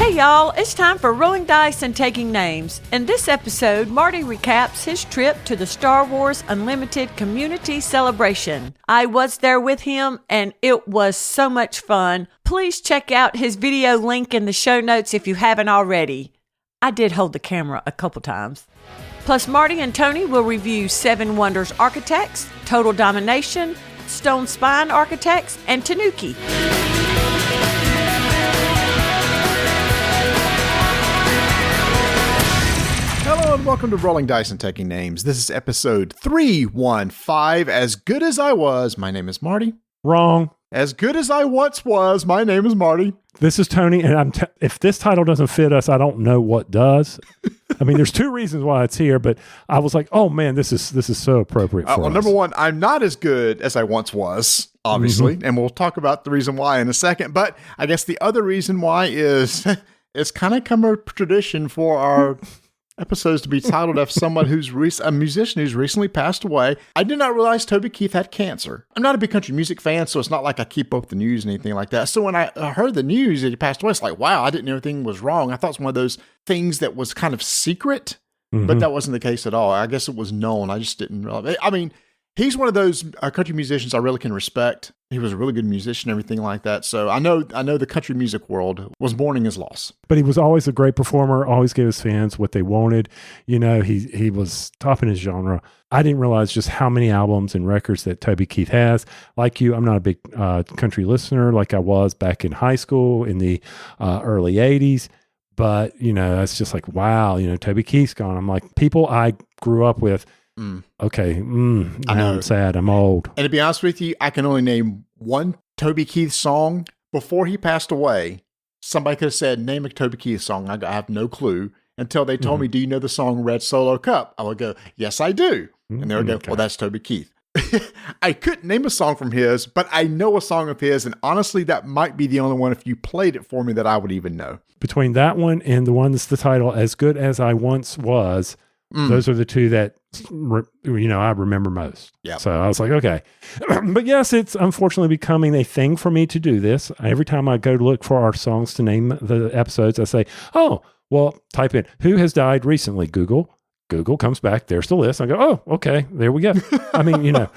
Hey y'all, it's time for Rolling Dice and Taking Names. In this episode, Marty recaps his trip to the Star Wars Unlimited Community Celebration. I was there with him and it was so much fun. Please check out his video link in the show notes if you haven't already. I did hold the camera a couple times. Plus, Marty and Tony will review Seven Wonders Architects, Total Domination, Stonespine Architects, and Tanuki. Hello and welcome to Rolling Dice and Taking Names. This is episode 315. As good as I was, my name is Marty. Wrong. As good as I once was, my name is Marty. This is Tony, and if this title doesn't fit us, I don't know what does. I mean, there's two reasons why it's here, but I was like, oh man, this is so appropriate for us. Number one, I'm not as good as I once was, obviously, and we'll talk about the reason why in a second, but I guess the other reason why is it's kind of come a tradition for our episodes to be titled after someone a musician who's recently passed away. I did not realize Toby Keith had cancer. I'm not a big country music fan, so it's not like I keep up with the news and anything like that. So when I heard the news that he passed away, it's like, wow, I didn't know anything was wrong. I thought it was one of those things that was kind of secret, but that wasn't the case at all. I guess it was known. I just didn't realize. I mean, he's one of those country musicians I really can respect. He was a really good musician, everything like that. So I know the country music world was mourning his loss. But he was always a great performer, always gave his fans what they wanted. You know, he was top in his genre. I didn't realize just how many albums and records that Toby Keith has. Like you, I'm not a big country listener like I was back in high school in the early 80s. But, you know, it's just like, wow, you know, Toby Keith's gone. I'm like, people I grew up with, okay, now I'm sad, I'm old. And to be honest with you, I can only name one Toby Keith song. Before he passed away, somebody could have said, name a Toby Keith song. I have no clue until they told me, do you know the song Red Solo Cup? I would go, yes, I do. And they would go, well, that's Toby Keith. I couldn't name a song from his, but I know a song of his. And honestly, that might be the only one, if you played it for me, that I would even know. Between that one and the one that's the title, As Good As I Once Was, those are the two that, you know, I remember most. Yeah. So I was like, okay. But yes, it's unfortunately becoming a thing for me to do this. Every time I go to look for our songs to name the episodes, I say, oh, well, type in who has died recently, Google. Google comes back. There's the list. I go, oh, okay, there we go. I mean, you know,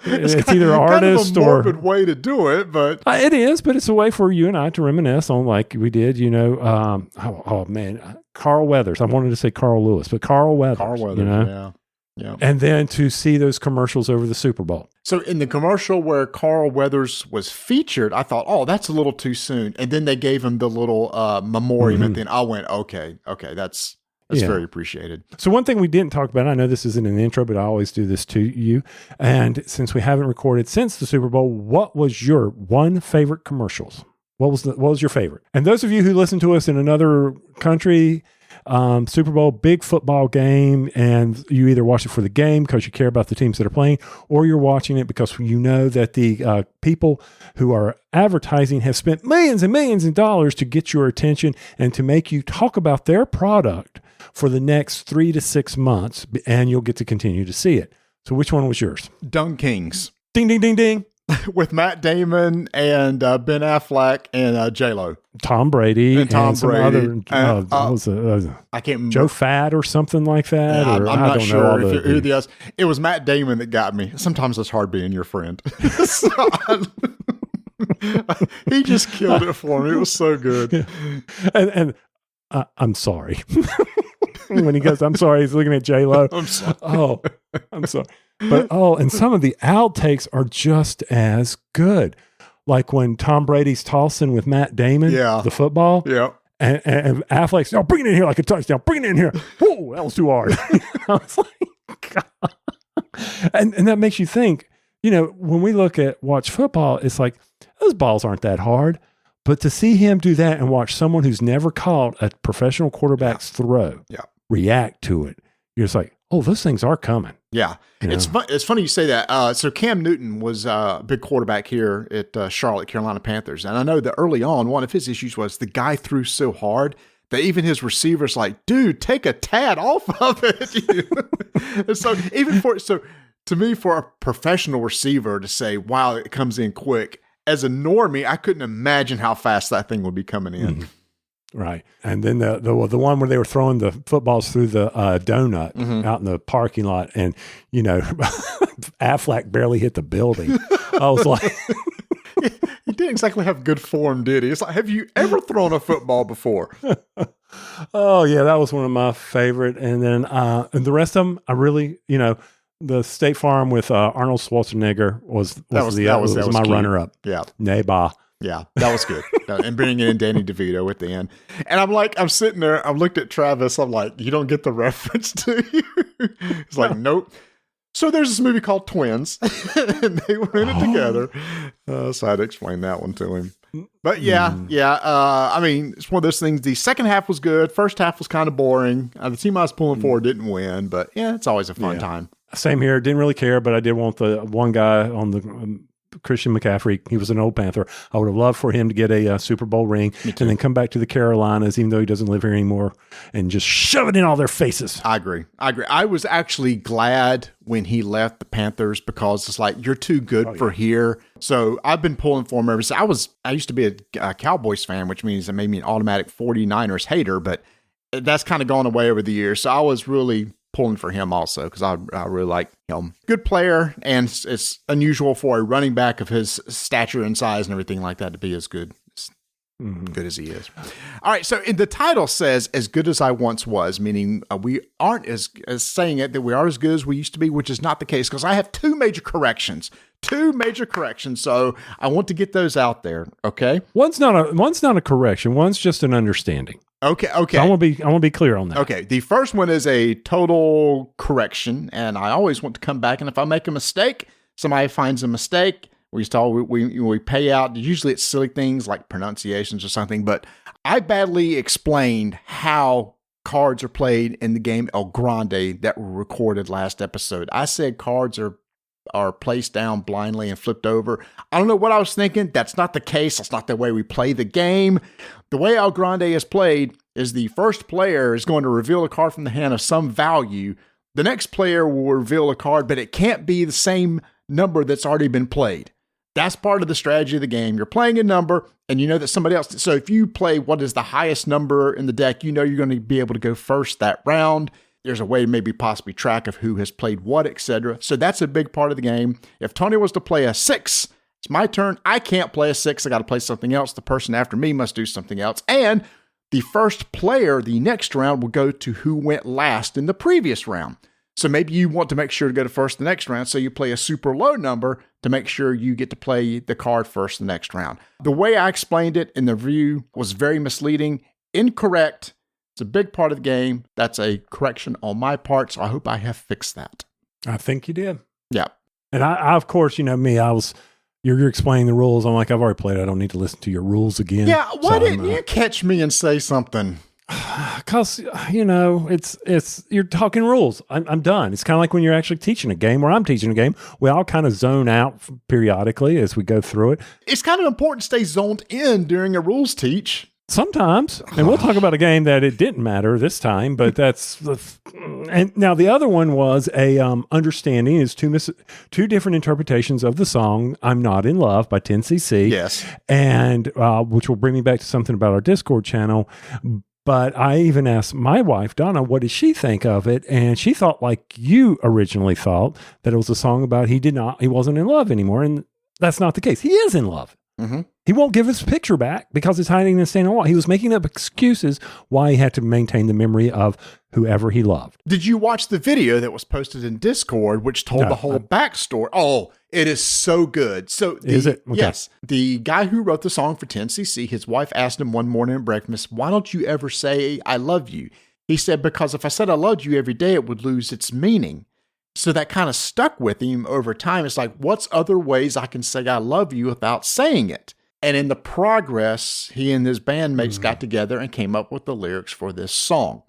it's either artist kind of a morbid or way to do it, but it is. But it's a way for you and I to reminisce on, like we did. You know, oh man, Carl Weathers. I wanted to say Carl Lewis, but Carl Weathers. Carl Weathers, you know? Yeah. And then to see those commercials over the Super Bowl. So in the commercial where Carl Weathers was featured, I thought, oh, that's a little too soon. And then they gave him the little memoriam at the end. I went, okay, that's very appreciated. So one thing we didn't talk about, I know this isn't an intro, but I always do this to you. And since we haven't recorded since the Super Bowl, what was your one favorite commercials? What was your favorite? And those of you who listen to us in another country, Super Bowl, big football game, and you either watch it for the game because you care about the teams that are playing, or you're watching it because you know that the people who are advertising have spent millions and millions of dollars to get your attention and to make you talk about their product for the next 3 to 6 months, and you'll get to continue to see it. So which one was yours? Dung Kings. Ding, ding, ding, ding. With Matt Damon and Ben Affleck and J-Lo. Tom Brady and Tom Brady. I can't remember. Joe Fad or something like that. I'm not sure who the else. It was Matt Damon that got me. Sometimes it's hard being your friend. He just killed it for me. It was so good. And I'm sorry. When he goes, I'm sorry, he's looking at J-Lo. I'm sorry. Oh, I'm sorry. But and some of the outtakes are just as good. Like when Tom Brady's tossing with Matt Damon, the football. Yeah. And Affleck's, bring it in here like a touchdown. Bring it in here. Whoa, that was too hard. I was like, God. And that makes you think, you know, when we watch football, it's like, those balls aren't that hard. But to see him do that and watch someone who's never caught a professional quarterback's throw react to it, you're just like, oh, those things are coming. Yeah. You know? It's funny you say that. So Cam Newton was a big quarterback here at Charlotte, Carolina Panthers. And I know that early on, one of his issues was the guy threw so hard that even his receivers like, dude, take a tad off of it. And so to me, for a professional receiver to say, wow, it comes in quick, as a normie, I couldn't imagine how fast that thing would be coming in. Right. And then the one where they were throwing the footballs through the donut out in the parking lot, and, Affleck barely hit the building. I was like... He didn't exactly have good form, did he? It's like, have you ever thrown a football before? Oh, yeah, that was one of my favorite. And then and the rest of them, I really, the State Farm with Arnold Schwarzenegger was my runner-up. Yeah. Neighbor. Yeah, that was good. And bringing in Danny DeVito at the end. And I'm sitting there, I looked at Travis, I'm like, you don't get the reference, do you? He's like, nope. So there's this movie called Twins, and they were in it together. So I had to explain that one to him. But yeah. It's one of those things. The second half was good. First half was kind of boring. The team I was pulling for didn't win, but yeah, it's always a fun time. Same here. Didn't really care, but I did want the one guy on the Christian McCaffrey. He was an old Panther. I would have loved for him to get a Super Bowl ring and then come back to the Carolinas, even though he doesn't live here anymore, and just shove it in all their faces. I agree. I was actually glad when he left the Panthers, because it's like, you're too good for here. So I've been pulling for him ever since. I used to be a Cowboys fan, which means it made me an automatic 49ers hater, but that's kind of gone away over the years. So I was really pulling for him also, because I really like him. Good player, and it's unusual for a running back of his stature and size and everything like that to be as good as he is. All right, so the title says, as good as I once was, meaning we aren't as saying it that we are as good as we used to be, which is not the case, because I have two major corrections. So I want to get those out there, okay? One's not a correction. One's just an understanding. Okay. So I want to be clear on that. Okay. The first one is a total correction, and I always want to come back, and if I make a mistake, somebody finds a mistake, we pay out. Usually it's silly things like pronunciations or something, but I badly explained how cards are played in the game El Grande that were recorded last episode. I said cards are placed down blindly and flipped over. I don't know what I was thinking. That's not the case. That's not the way we play the game. The way El Grande is played is the first player is going to reveal a card from the hand of some value. The next player will reveal a card, but it can't be the same number that's already been played. That's part of the strategy of the game. You're playing a number, and you know that somebody else... So if you play what is the highest number in the deck, you know you're going to be able to go first that round. There's a way to maybe possibly track of who has played what, etc. So that's a big part of the game. If Tony was to play a 6, it's my turn. I can't play a 6. I got to play something else. The person after me must do something else. And the first player the next round will go to who went last in the previous round. So maybe you want to make sure to go to first the next round, so you play a super low number to make sure you get to play the card first the next round. The way I explained it in the review was very misleading, incorrect. It's a big part of the game. That's a correction on my part, so I hope I have fixed that. I think you did. Yeah. And I of course, me, you're explaining the rules. I'm like, I've already played it. I don't need to listen to your rules again. Yeah, why didn't you catch me and say something? Because, it's you're talking rules. I'm done. It's kind of like when you're actually teaching a game, or I'm teaching a game. We all kind of zone out periodically as we go through it. It's kind of important to stay zoned in during a rules teach. Sometimes, and we'll talk about a game that it didn't matter this time, but and now the other one was a understanding is two different interpretations of the song "I'm Not in Love" by 10cc. Yes, and which will bring me back to something about our Discord channel. But I even asked my wife, Donna, what did she think of it? And she thought, like you originally thought, that it was a song about he wasn't in love anymore. And that's not the case. He is in love. Mm-hmm. He won't give his picture back because it's hiding in the sand wall. He was making up excuses why he had to maintain the memory of whoever he loved. Did you watch the video that was posted in Discord, which told the whole backstory? Oh, it is so good. So is it? Okay. Yes. The guy who wrote the song for 10cc, his wife asked him one morning at breakfast, why don't you ever say, I love you? He said, because if I said I loved you every day, it would lose its meaning. So that kind of stuck with him over time. It's like, what's other ways I can say I love you without saying it? And in the progress, he and his bandmates got together and came up with the lyrics for this song.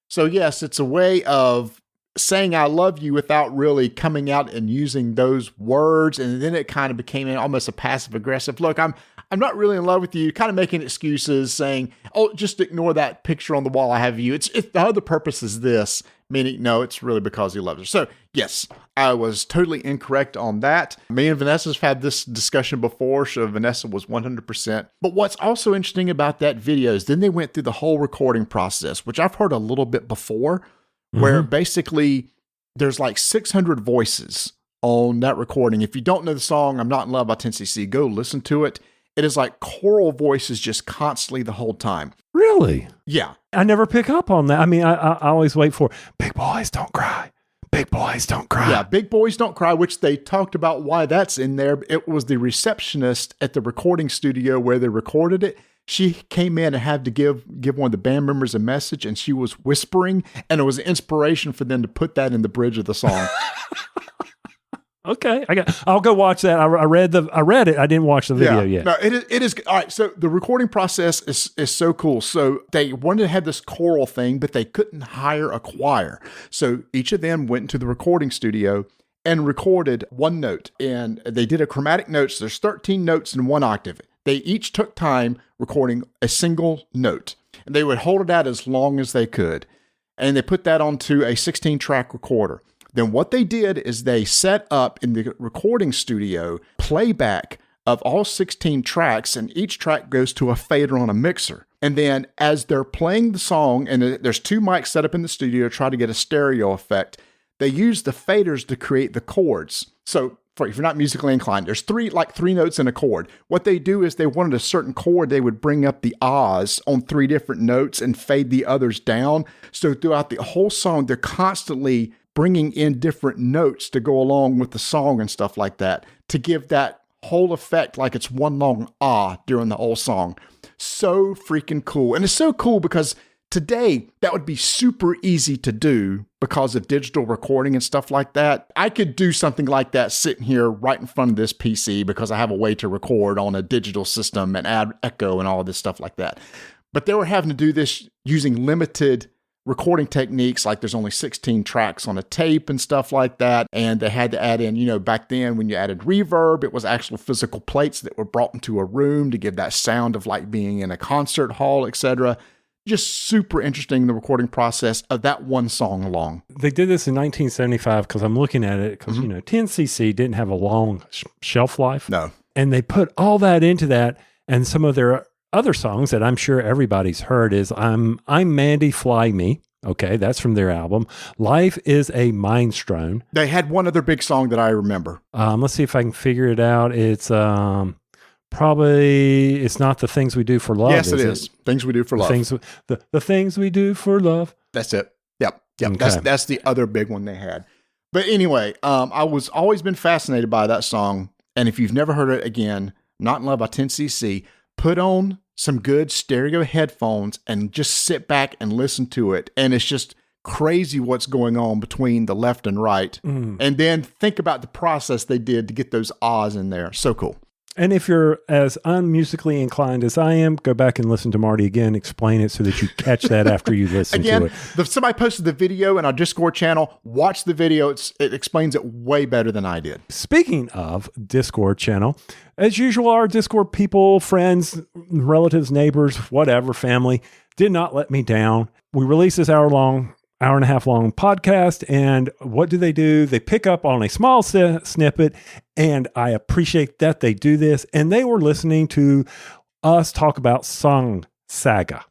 So yes, it's a way of saying I love you without really coming out and using those words. And then it kind of became almost a passive aggressive, look, I'm not really in love with you, kind of making excuses saying, oh, just ignore that picture on the wall I have of you. The other purpose is this. Meaning, no, it's really because he loves her. So, yes, I was totally incorrect on that. Me and Vanessa's had this discussion before, so Vanessa was 100%. But what's also interesting about that video is then they went through the whole recording process, which I've heard a little bit before, where basically there's like 600 voices on that recording. If you don't know the song, I'm Not in Love by 10cc, go listen to it. It is like choral voices just constantly the whole time. Really? Yeah. I never pick up on that. I mean, I always wait for big boys don't cry. Big boys don't cry. Yeah, Big Boys Don't Cry, which they talked about why that's in there. It was the receptionist at the recording studio where they recorded it. She came in and had to give one of the band members a message, and she was whispering, and it was an inspiration for them to put that in the bridge of the song. Okay, I'll go watch that. I read it. I didn't watch the video yet. No, it is all right. So the recording process is so cool. So they wanted to have this choral thing, but they couldn't hire a choir. So each of them went into the recording studio and recorded one note, and they did a chromatic notes. There's 13 notes in one octave. They each took time recording a single note, and they would hold it out as long as they could, and they put that onto a 16-track recorder. Then what they did is they set up in the recording studio playback of all 16 tracks, and each track goes to a fader on a mixer. And then as they're playing the song, and there's 2 mics set up in the studio to try to get a stereo effect, they use the faders to create the chords. So if you're not musically inclined, there's three notes in a chord. What they do is they wanted a certain chord, they would bring up the ahs on 3 different notes and fade the others down. So throughout the whole song, they're constantly bringing in different notes to go along with the song and stuff like that to give that whole effect like it's one long ah during the whole song. So freaking cool. And it's so cool because today that would be super easy to do because of digital recording and stuff like that. I could do something like that sitting here right in front of this PC because I have a way to record on a digital system and add echo and all of this stuff like that. But they were having to do this using limited recording techniques, like there's only 16 tracks on a tape and stuff like that. And they had to add in, back then when you added reverb, it was actual physical plates that were brought into a room to give that sound of like being in a concert hall, etc. Just super interesting, the recording process of that one song alone. They did this in 1975 because I'm looking at it because, 10cc didn't have a long shelf life. No. And they put all that into that, and some of their other songs that I'm sure everybody's heard is I'm Mandy, Fly Me. Okay, that's from their album. Life is a Mindstrone. They had one other big song that I remember. Let's see if I can figure it out. It's probably, it's not The Things We Do for Love. Yes, it is. Things We Do for Love. The Things We Do for Love. That's it. Yep. Okay. That's the other big one they had. But anyway, I was always been fascinated by that song. And if you've never heard it again, Not in Love by 10cc, put on some good stereo headphones and just sit back and listen to it. And it's just crazy what's going on between the left and right. And then think about the process they did to get those ahs in there. So cool. And if you're as unmusically inclined as I am, go back and listen to Marty again, explain it so that you catch that after you listen to it. Somebody posted the video in our Discord channel. Watch the video. It explains it way better than I did. Speaking of Discord channel, as usual, our Discord people, friends, relatives, neighbors, whatever, family, did not let me down. We released this hour and a half long podcast, and what do? They pick up on a small snippet, and I appreciate that they do this. And they were listening to us talk about Song Saga.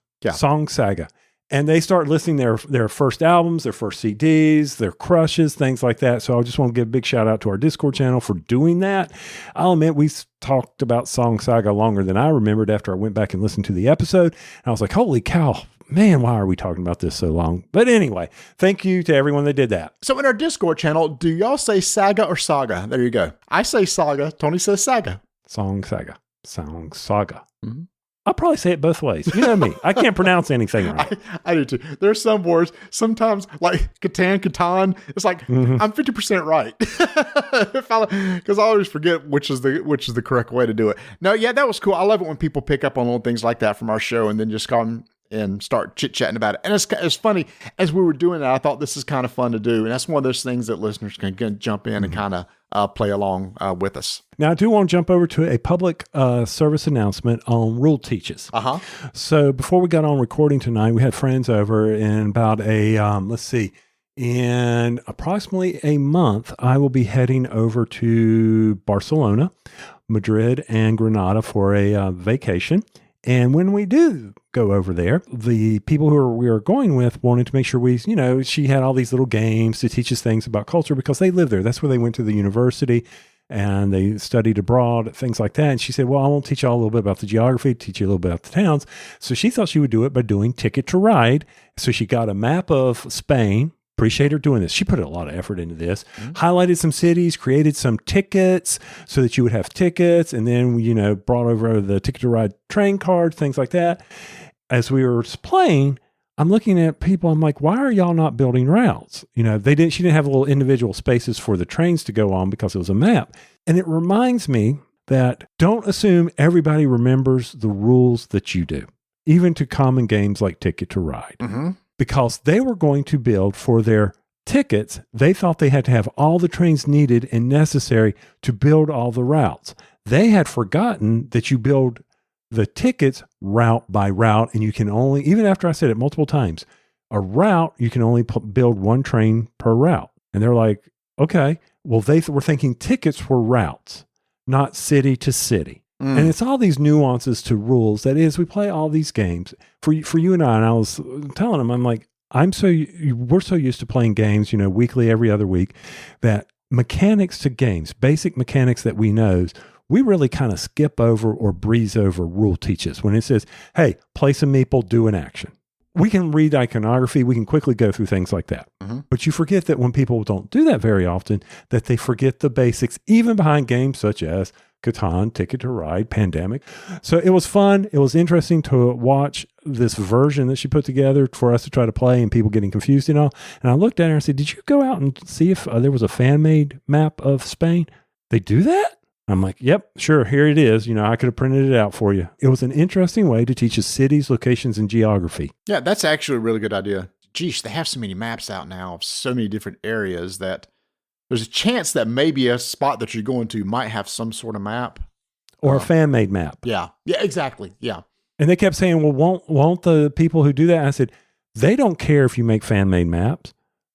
And they start listening their first albums, their first CDs, their crushes, things like that. So I just want to give a big shout out to our Discord channel for doing that. I'll admit we talked about Song Saga longer than I remembered after I went back and listened to the episode. And I was like, holy cow, man, why are we talking about this so long? But anyway, thank you to everyone that did that. So in our Discord channel, do y'all say saga or saga? There you go. I say saga. Tony says saga. Song Saga. Mm-hmm. I'll probably say it both ways. You know me. I can't pronounce anything right. I do too. There's some words, sometimes like Catan, it's like, I'm 50% right. Because I always forget which is the correct way to do it. No, yeah, that was cool. I love it when people pick up on little things like that from our show and then just come and start chit-chatting about it. And it's funny, as we were doing that, I thought this is kind of fun to do. And that's one of those things that listeners can jump in and kind of play along with us. Now, I do want to jump over to a public service announcement on Rule Teaches. So before we got on recording tonight, we had friends over in about in approximately a month, I will be heading over to Barcelona, Madrid, and Granada for a vacation. And when we do go over there, the people we are going with wanted to make sure she had all these little games to teach us things about culture because they live there. That's where they went to the university and they studied abroad, things like that. And she said, well, I won't teach you all a little bit about the geography, teach you a little bit about the towns. So she thought she would do it by doing Ticket to Ride. So she got a map of Spain. Appreciate her doing this. She put a lot of effort into this, highlighted some cities, created some tickets so that you would have tickets, and then, brought over the Ticket to Ride train card, things like that. As we were playing, I'm looking at people. I'm like, why are y'all not building routes? She didn't have little individual spaces for the trains to go on because it was a map. And it reminds me that don't assume everybody remembers the rules that you do, even to common games like Ticket to Ride. Mm-hmm. Because they were going to build for their tickets, they thought they had to have all the trains needed and necessary to build all the routes. They had forgotten that you build the tickets route by route, and you can only, even after I said it multiple times, a route, you can only build one train per route. And they're like, okay, well, they were thinking tickets were routes, not city to city. And it's all these nuances to rules. That is, we play all these games for you and I was telling them, I'm like, we're so used to playing games, weekly, every other week, that mechanics to games, basic mechanics that we know, we really kind of skip over or breeze over rule teaches. When it says, hey, place a meeple, do an action. We can read iconography. We can quickly go through things like that. Mm-hmm. But you forget that when people don't do that very often, that they forget the basics, even behind games such as Catan, Ticket to Ride, Pandemic. So it was fun. It was interesting to watch this version that she put together for us to try to play and people getting confused and all. And I looked at her and said, did you go out and see if there was a fan-made map of Spain? They do that? I'm like, yep, sure, here it is. I could have printed it out for you. It was an interesting way to teach us cities, locations, and geography. Yeah, that's actually a really good idea. Geesh, they have so many maps out now of so many different areas that there's a chance that maybe a spot that you're going to might have some sort of map. Or a fan-made map. Yeah, exactly, yeah. And they kept saying, well, won't the people who do that? I said, they don't care if you make fan-made maps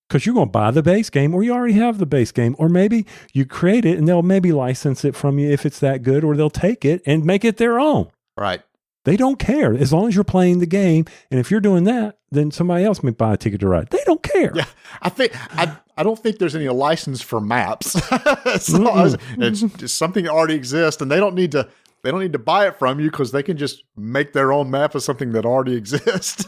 because you're going to buy the base game or you already have the base game. Or maybe you create it and they'll maybe license it from you if it's that good, or they'll take it and make it their own. Right. They don't care as long as you're playing the game. And if you're doing that, then somebody else may buy a Ticket to Ride. They don't care. Yeah, I don't think there's any license for maps. It's something that already exists, and they don't need to buy it from you because they can just make their own map of something that already exists.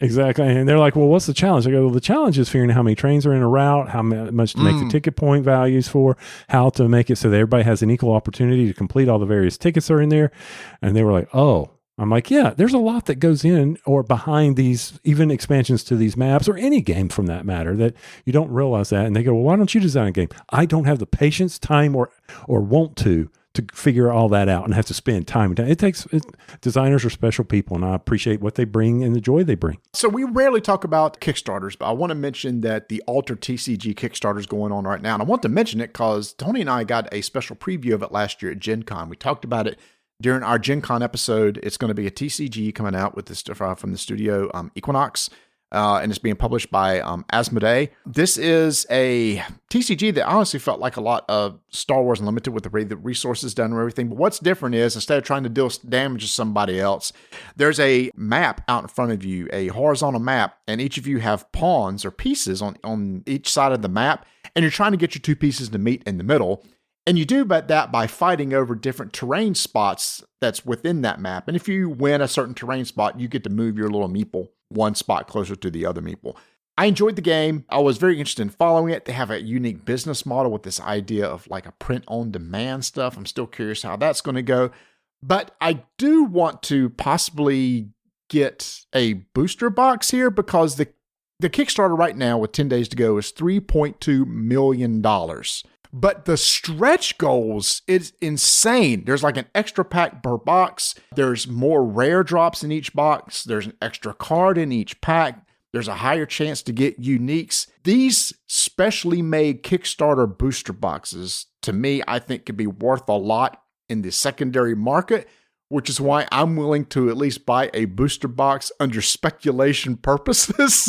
Exactly. And they're like, well, what's the challenge? I go, well, the challenge is figuring out how many trains are in a route, how much to make the ticket point values for, how to make it so that everybody has an equal opportunity to complete all the various tickets that are in there. And they were like, oh. I'm like, yeah, there's a lot that goes in or behind these, even expansions to these maps or any game from that matter, that you don't realize that. And they go, well, why don't you design a game? I don't have the patience, time, or want to figure all that out and have to spend time. Designers are special people, and I appreciate what they bring and the joy they bring. So we rarely talk about Kickstarters, but I want to mention that the Alter TCG Kickstarter is going on right now. And I want to mention it because Tony and I got a special preview of it last year at Gen Con. We talked about it during our Gen Con episode. It's going to be a TCG coming out with this from the studio Equinox, and it's being published by Asmodee. This is a TCG that honestly felt like a lot of Star Wars Unlimited with the way the resources done and everything. But what's different is instead of trying to deal damage to somebody else, there's a map out in front of you, a horizontal map, and each of you have pawns or pieces on each side of the map, and you're trying to get your two pieces to meet in the middle. And you do that by fighting over different terrain spots that's within that map. And if you win a certain terrain spot, you get to move your little meeple one spot closer to the other meeple. I enjoyed the game. I was very interested in following it. They have a unique business model with this idea of like a print-on-demand stuff. I'm still curious how that's going to go. But I do want to possibly get a booster box here because the Kickstarter right now with 10 days to go is $3.2 million. But the stretch goals is insane. There's like an extra pack per box. There's more rare drops in each box. There's an extra card in each pack. There's a higher chance to get uniques. These specially made Kickstarter booster boxes, to me, I think could be worth a lot in the secondary market which is why I'm willing to at least buy a booster box under speculation purposes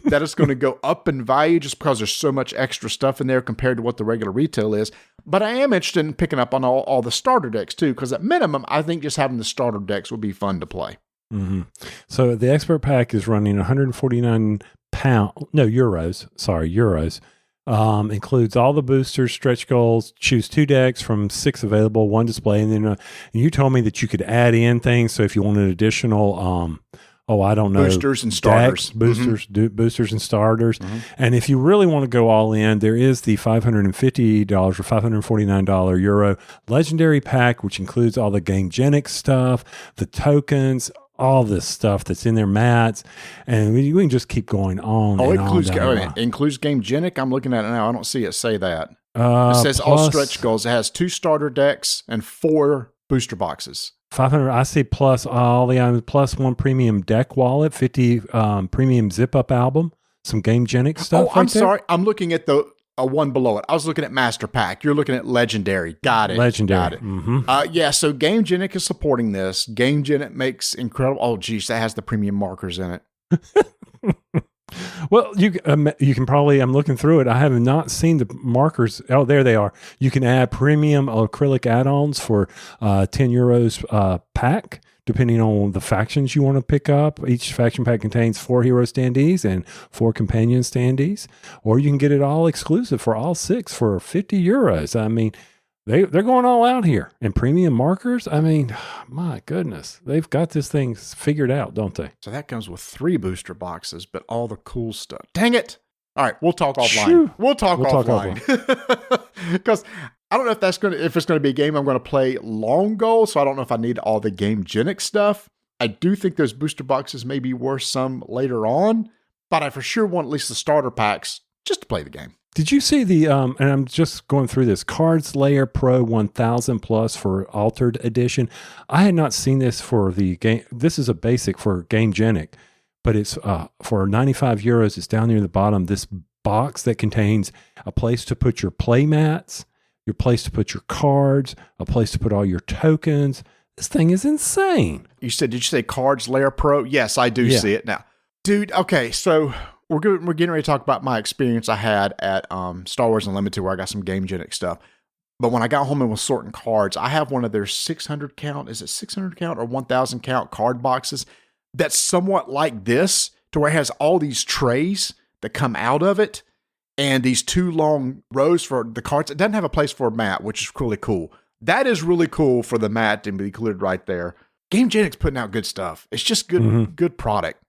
that it's going to go up in value just because there's so much extra stuff in there compared to what the regular retail is. But I am interested in picking up on all the starter decks too, because at minimum, I think just having the starter decks would be fun to play. Mm-hmm. So the expert pack is running 149 euros. Includes all the boosters, stretch goals, choose 2 decks from 6 available, 1 display. And then you told me that you could add in things. So if you wanted additional, boosters and starters, boosters and starters. Mm-hmm. And if you really want to go all in, there is the $550 or $549 euro legendary pack, which includes all the Gamegenic stuff, the tokens, all this stuff that's in their mats, and we can just keep going on. It includes Gamegenic. I'm looking at it now. I don't see it say that. It says all stretch goals. It has 2 starter decks and 4 booster boxes. 500. I see plus all the items, plus 1 premium deck wallet, 50 premium zip up album, some Gamegenic stuff. I'm sorry. I'm looking at the one below it. I was looking at Master Pack. You're looking at Legendary. Got it. Legendary. Got it. Mm-hmm. So Gamegenic is supporting this. Gamegenic makes incredible. Oh, geez, that has the premium markers in it. Well, you can probably, I'm looking through it. I have not seen the markers. Oh, there they are. You can add premium acrylic add-ons for 10 euros pack, depending on the factions you want to pick up. Each faction pack contains 4 hero standees and 4 companion standees. Or you can get it all exclusive for all 6 for 50 euros. I mean, they're going all out here. And premium markers, I mean, my goodness. They've got this thing figured out, don't they? So that comes with 3 booster boxes, but all the cool stuff. Dang it. All right, we'll talk offline. Shoo. We'll talk offline. Because I don't know if it's going to be a game I'm going to play long goal, so I don't know if I need all the Gamegenic stuff. I do think those booster boxes may be worth some later on, but I for sure want at least the starter packs just to play the game. Did you see the, and I'm just going through this, Cards Layer Pro 1000 Plus for Altered Edition? I had not seen this for the game. This is a basic for Gamegenic, but it's for 95 euros. It's down near the bottom. This box that contains a place to put your play mats, your place to put your cards, a place to put all your tokens. This thing is insane. Did you say Cards Layer Pro? Yes, I do see it now. Dude, okay, so we're getting ready to talk about my experience I had at Star Wars Unlimited, where I got some Gamegenic stuff. But when I got home and was sorting cards, I have one of their 600 count, is it 600 count or 1,000 count card boxes that's somewhat like this, to where it has all these trays that come out of it and these 2 long rows for the cards. It doesn't have a place for a mat, which is really cool. That is really cool for the mat to be included right there. Gamegenic's putting out good stuff. It's just good product.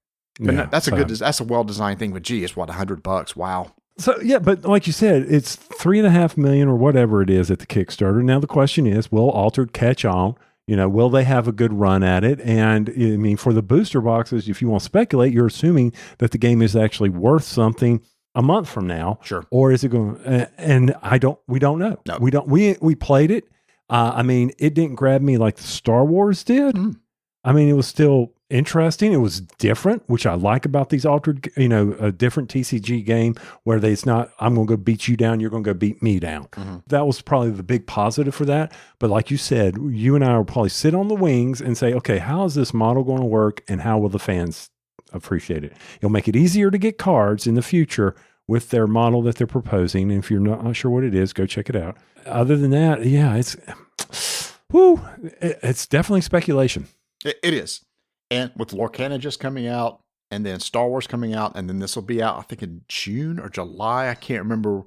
But that's a well-designed thing. But gee, it's what, $100? Wow. So yeah, but like you said, it's $3.5 million or whatever it is at the Kickstarter. Now the question is, will Altered catch on? Will they have a good run at it? And I mean, for the booster boxes, if you want to speculate, you're assuming that the game is actually worth something a month from now. Sure. Or is it going? And we don't know. No. We don't. We played it. I mean, it didn't grab me like Star Wars did. I mean, it was still interesting. It was different, which I like about these altered, a different TCG game where it's not, I'm going to go beat you down, you're going to go beat me down. That was probably the big positive for that. But like you said, you and I will probably sit on the wings and say, okay, how is this model going to work and how will the fans appreciate it? It'll make it easier to get cards in the future with their model that they're proposing. And if you're not sure what it is, go check it out. Other than that, yeah, it's definitely speculation. It is. And with Lorcana just coming out, and then Star Wars coming out, and then this will be out, I think in June or July. I can't remember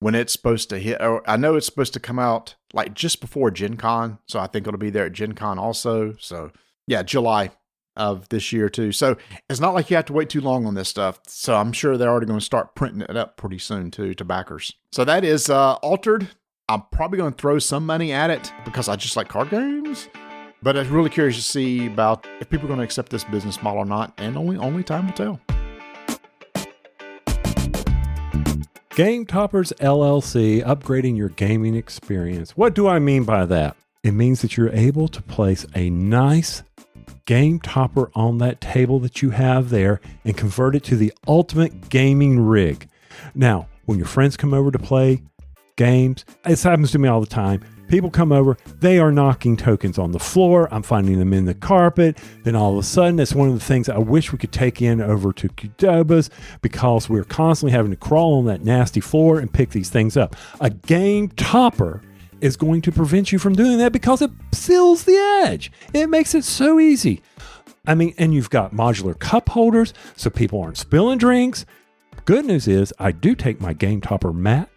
when it's supposed to hit. I know it's supposed to come out like just before Gen Con, so I think it'll be there at Gen Con also. So yeah, July of this year too. So it's not like you have to wait too long on this stuff. So I'm sure they're already going to start printing it up pretty soon too to backers. So that is Altered. I'm probably going to throw some money at it because I just like card games. But I'm really curious to see about if people are going to accept this business model or not, and only time will tell. Game Toppers LLC, upgrading your gaming experience. What do I mean by that? It means that you're able to place a nice game topper on that table that you have there and convert it to the ultimate gaming rig. Now, when your friends come over to play games, this happens to me all the time. People come over, they are knocking tokens on the floor. I'm finding them in the carpet. Then all of a sudden, it's one of the things I wish we could take in over to Qdoba's, because we're constantly having to crawl on that nasty floor and pick these things up. A game topper is going to prevent you from doing that because it seals the edge. It makes it so easy. I mean, and you've got modular cup holders so people aren't spilling drinks. Good news is I do take my game topper mat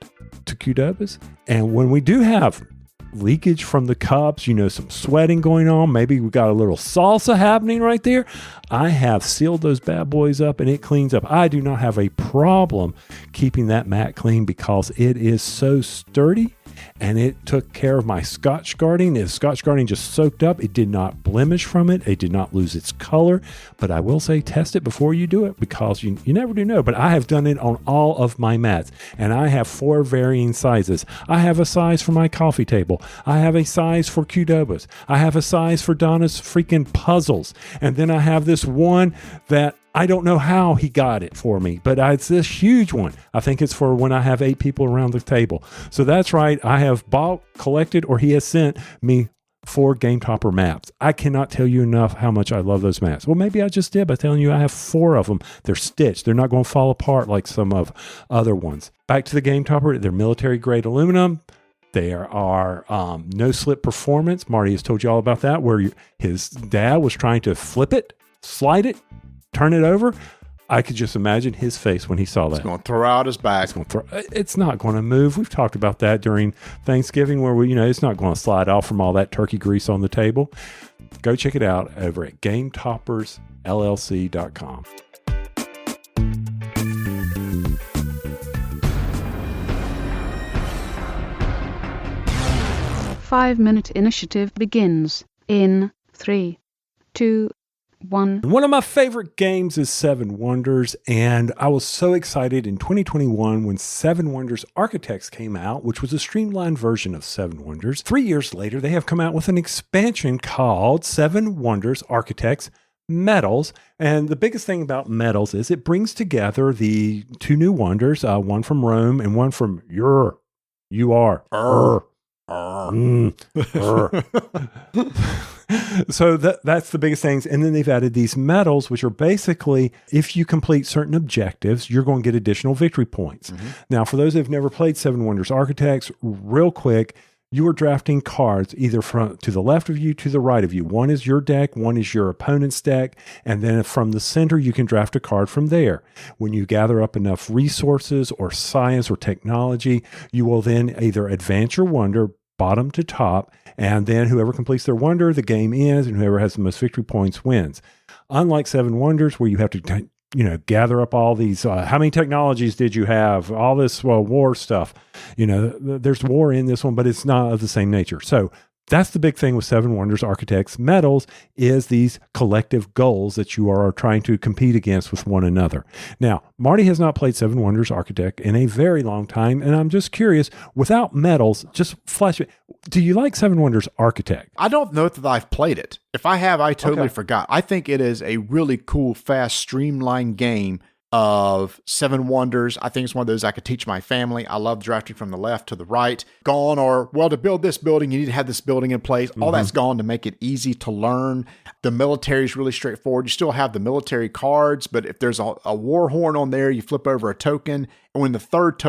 to Qdoba's, and when we do have leakage from the cups, some sweating going on, maybe we got a little salsa happening right there, I have sealed those bad boys up and it cleans up. I do not have a problem keeping that mat clean because it is so sturdy. And it took care of my Scotch guarding. The Scotch guarding just soaked up. It did not blemish from it. It did not lose its color. But I will say, test it before you do it, because you never do know. But I have done it on all of my mats. And I have 4 varying sizes. I have a size for my coffee table. I have a size for Qdoba's. I have a size for Donna's freaking puzzles. And then I have this one that I don't know how he got it for me, but it's this huge one. I think it's for when I have 8 people around the table. So that's right. I have bought, collected, or he has sent me 4 game topper maps. I cannot tell you enough how much I love those maps. Well, maybe I just did by telling you I have 4 of them. They're stitched. They're not going to fall apart like some of other ones. Back to the game topper. They're military grade aluminum. There are no slip performance. Marty has told you all about that, where his dad was trying to flip it, slide it, turn it over. I could just imagine his face when he saw that. It's going to throw out his back. It's not going to move. We've talked about that during Thanksgiving, where it's not going to slide off from all that turkey grease on the table. Go check it out over at GameToppersLLC.com. Five-minute initiative begins in 3, 2, 1. One of my favorite games is Seven Wonders, and I was so excited in 2021 when Seven Wonders Architects came out, which was a streamlined version of Seven Wonders. 3 years later, they have come out with an expansion called Seven Wonders Architects Metals, and the biggest thing about Metals is it brings together the 2 new wonders, one from Rome and one from So that's the biggest things. And then they've added these medals, which are basically, if you complete certain objectives, you're going to get additional victory points. Mm-hmm. Now, for those who have never played Seven Wonders Architects, real quick, you are drafting cards either from to the left of you to the right of you. One is your deck, one is your opponent's deck, and then from the center, you can draft a card from there. When you gather up enough resources or science or technology, you will then either advance your wonder bottom to top, and then whoever completes their wonder, the game ends, and whoever has the most victory points wins. Unlike Seven Wonders, where you have to gather up all these, how many technologies did you have? All this war stuff. There's war in this one, but it's not of the same nature. So that's the big thing with Seven Wonders Architects Metals, is these collective goals that you are trying to compete against with one another. Now, Marty has not played Seven Wonders Architect in a very long time, and I'm just curious, without Metals, just flash it. Do you like Seven Wonders Architect? I don't know that I've played it. If I have, I totally forgot. I think it is a really cool, fast, streamlined game of Seven Wonders. I think it's one of those I could teach my family. I love drafting from the left to the right. To build this building, you need to have this building in place. All that's gone to make it easy to learn. The military is really straightforward. You still have the military cards, but if there's a war horn on there, you flip over a token. And when the third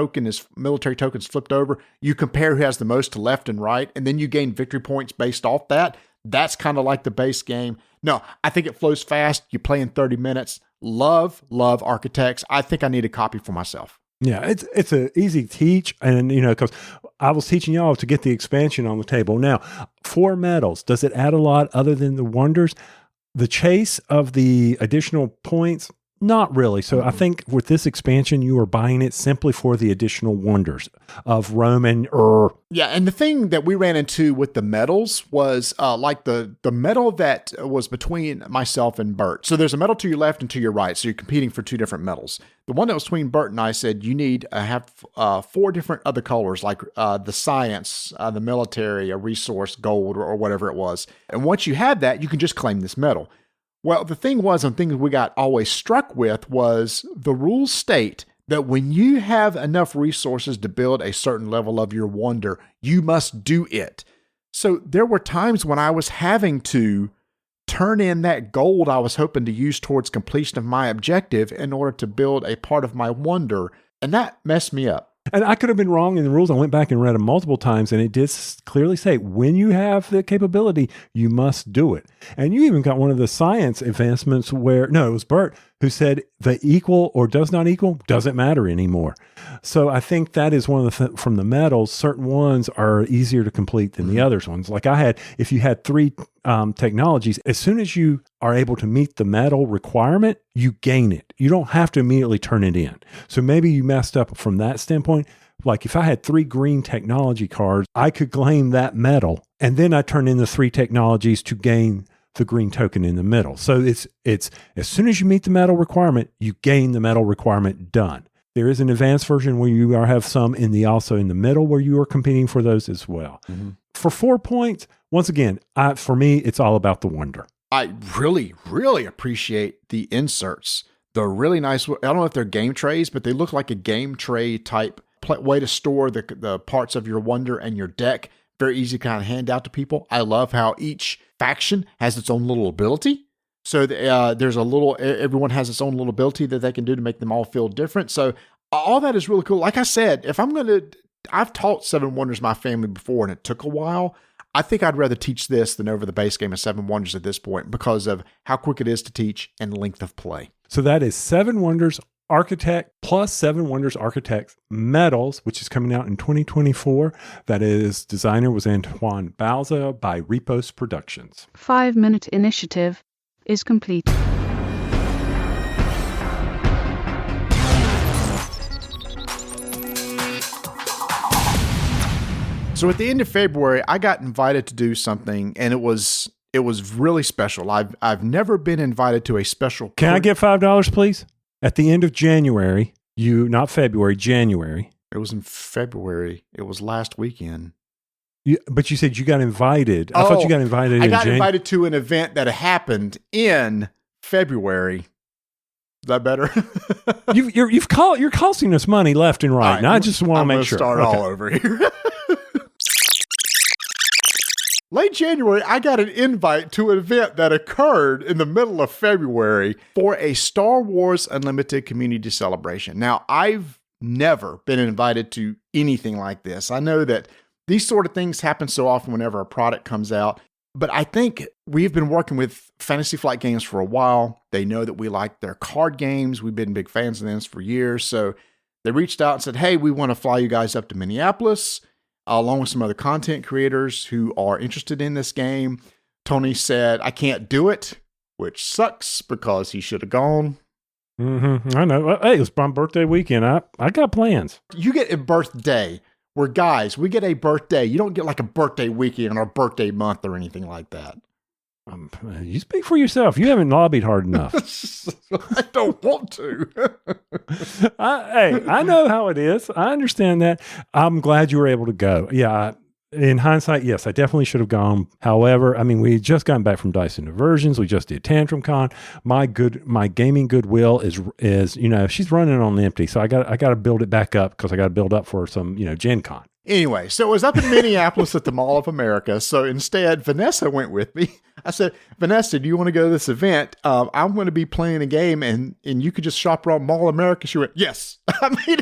military token is flipped over, you compare who has the most to left and right, and then you gain victory points based off that. That's kind of like the base game. No, I think it flows fast. You play in 30 minutes. Love Architects. I think I need a copy for myself. Yeah, it's an easy teach, and because I was teaching y'all to get the expansion on the table. Now, 4 medals, does it add a lot other than the wonders? The chase of the additional points, not really. So I think with this expansion, you are buying it simply for the additional wonders of Rome and Yeah, and the thing that we ran into with the medals was like the medal that was between myself and Bert. So there's a medal to your left and to your right. So you're competing for 2 different medals. The one that was between Bert and I said you need to have 4 different other colors, like the science, the military, a resource, gold, or whatever it was. And once you have that, you can just claim this medal. Well, the thing was, and things we got always struck with was the rules state that when you have enough resources to build a certain level of your wonder, you must do it. So there were times when I was having to turn in that gold I was hoping to use towards completion of my objective in order to build a part of my wonder. And that messed me up. And I could have been wrong in the rules. I went back and read them multiple times, and it did clearly say when you have the capability, you must do it. And you even got one of the science advancements where, no, it was Bert who said the equal or does not equal doesn't matter anymore. So I think that is one of the, from the medals, certain ones are easier to complete than the others ones. Like I had, if you had 3 technologies, as soon as you are able to meet the medal requirement, you gain it. You don't have to immediately turn it in. So maybe you messed up from that standpoint. Like if I had 3 green technology cards, I could claim that medal, and then I turn in the 3 technologies to gain the green token in the middle. So it's as soon as you meet the medal requirement, you gain the medal requirement done. There is an advanced version where you have some also in the middle where you are competing for those as well. Mm-hmm. For 4 points, once again, for me, it's all about the wonder. I really, really appreciate the inserts. They're really nice. I don't know if they're game trays, but they look like a game tray type way to store the parts of your wonder and your deck. Very easy to kind of hand out to people. I love how each faction has its own little ability. So there's everyone has its own little ability that they can do to make them all feel different. So all that is really cool. Like I said, I've taught Seven Wonders my family before and it took a while. I think I'd rather teach this than over the base game of Seven Wonders at this point because of how quick it is to teach and length of play. So that is Seven Wonders Architect plus Seven Wonders Architects Medals, which is coming out in 2024. That is, designer was Antoine Bauza by Repos Productions. 5-minute initiative is complete. So at the end of February, I got invited to do something, and it was really special. I've never been invited to a special. Can I get $5, please? At the end of January, not February, January. It was in February. It was last weekend. But you said you got invited. I thought you got invited. I got invited to an event that happened in February. Is that better? You're costing us money left and right. And I just want to make sure. Start all over here. Late January, I got an invite to an event that occurred in the middle of February for a Star Wars Unlimited community celebration. Now, I've never been invited to anything like this. I know that these sort of things happen so often whenever a product comes out, but I think we've been working with Fantasy Flight Games for a while. They know that we like their card games. We've been big fans of them for years. So they reached out and said, hey, we want to fly you guys up to Minneapolis, along with some other content creators who are interested in this game. Tony said, I can't do it, which sucks because he should have gone. Mm-hmm. I know. Hey, it was my birthday weekend. I got plans. You get a birthday. We're guys. We get a birthday. You don't get like a birthday weekend or birthday month or anything like that. You speak for yourself. You haven't lobbied hard enough. I don't want to. I know how it is. I understand that. I'm glad you were able to go. Yeah. In hindsight, yes, I definitely should have gone. However, I mean, we had just gotten back from Dyson Diversions. We just did Tantrum Con. My gaming goodwill is she's running on empty. So I got to build it back up because I got to build up for some, Gen Con. Anyway, so it was up in Minneapolis at the Mall of America. So instead, Vanessa went with me. I said, Vanessa, do you want to go to this event? I'm going to be playing a game and you could just shop around Mall of America. She went, yes. I mean,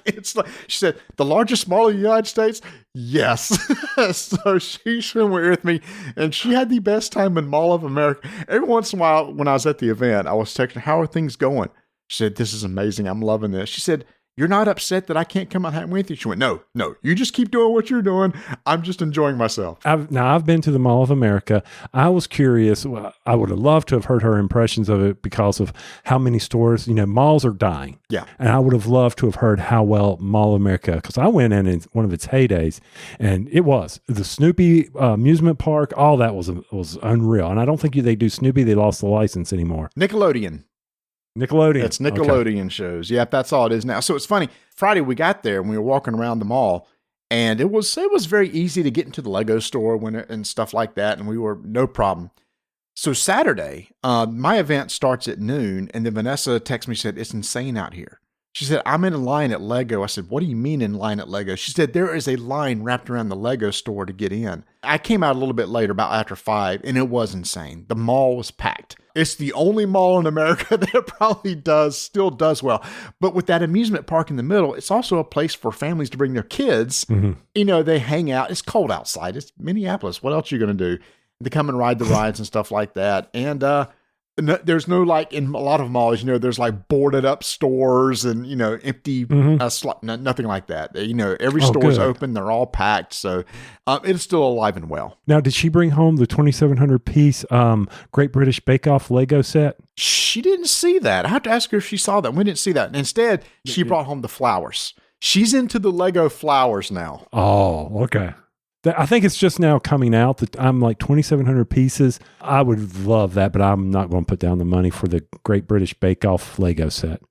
it's like, she said, the largest mall in the United States? Yes. So she went with me and she had the best time in Mall of America. Every once in a while, when I was at the event, I was texting, how are things going? She said, this is amazing. I'm loving this. She said, you're not upset that I can't come out with you? She went, no, you just keep doing what you're doing. I'm just enjoying myself. I've been to the Mall of America. I was curious. I would have loved to have heard her impressions of it because of how many stores, malls are dying. Yeah. And I would have loved to have heard how well Mall of America, because I went in one of its heydays, and it was. The Snoopy amusement park, all that was unreal. And I don't think they do Snoopy. They lost the license anymore. Nickelodeon. It's Nickelodeon shows. Yep, that's all it is now. So it's funny. Friday we got there and we were walking around the mall, and it was very easy to get into the Lego store and stuff like that, and we were no problem. So Saturday, my event starts at noon, and then Vanessa texted me and said, it's insane out here. She said, I'm in a line at Lego. I said, what do you mean in line at Lego? She said, there is a line wrapped around the Lego store to get in. I came out a little bit later, about after 5, and it was insane. The mall was packed. It's the only mall in America that probably still does well. But with that amusement park in the middle, it's also a place for families to bring their kids. Mm-hmm. You know, they hang out. It's cold outside. It's Minneapolis. What else are you going to do? They come and ride the rides and stuff like that. And, there's no, like in a lot of malls, you know, there's like boarded up stores and, you know, empty nothing like that. You know, every store is open. They're all packed. So it's still alive and well. Now, did she bring home the 2,700 piece Great British Bake Off Lego set? She didn't see that. I have to ask her if she saw that. We didn't see that. And instead, she brought home the flowers. She's into the Lego flowers now. Oh, okay. I think it's just now coming out that I'm like 2,700 pieces. I would love that, but I'm not going to put down the money for the Great British Bake Off Lego set.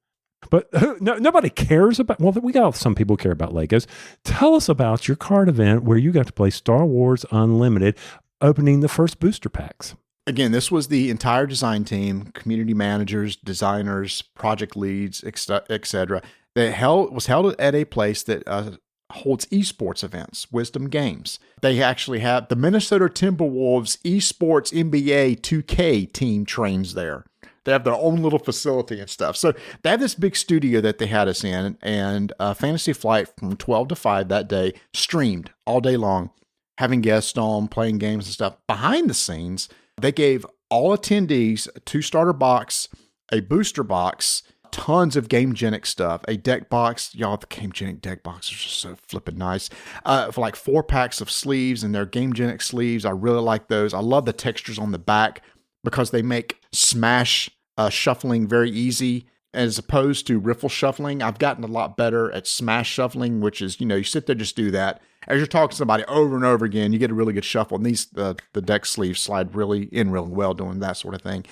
But nobody cares about, well, we got some people care about Legos. Tell us about your card event where you got to play Star Wars Unlimited, opening the first booster packs. Again, this was the entire design team, community managers, designers, project leads, etc. It was held at a place that holds esports events, Wisdom Games. They actually have the Minnesota Timberwolves esports NBA 2K team trains there. They have their own little facility and stuff. So they have this big studio that they had us in, and Fantasy Flight from 12 to 5 that day streamed all day long, having guests on, playing games and stuff. Behind the scenes, they gave all attendees a 2-starter box, a booster box, tons of Gamegenic stuff, a deck box. Y'all, the Gamegenic deck boxes are just so flippin' nice. For like 4 packs of sleeves, and they're Gamegenic sleeves. I really like those. I love the textures on the back because they make Smash shuffling very easy as opposed to riffle shuffling. I've gotten a lot better at Smash shuffling, which is, you know, you sit there, just do that. As you're talking to somebody over and over again, you get a really good shuffle. And these, the deck sleeves slide really well doing that sort of thing.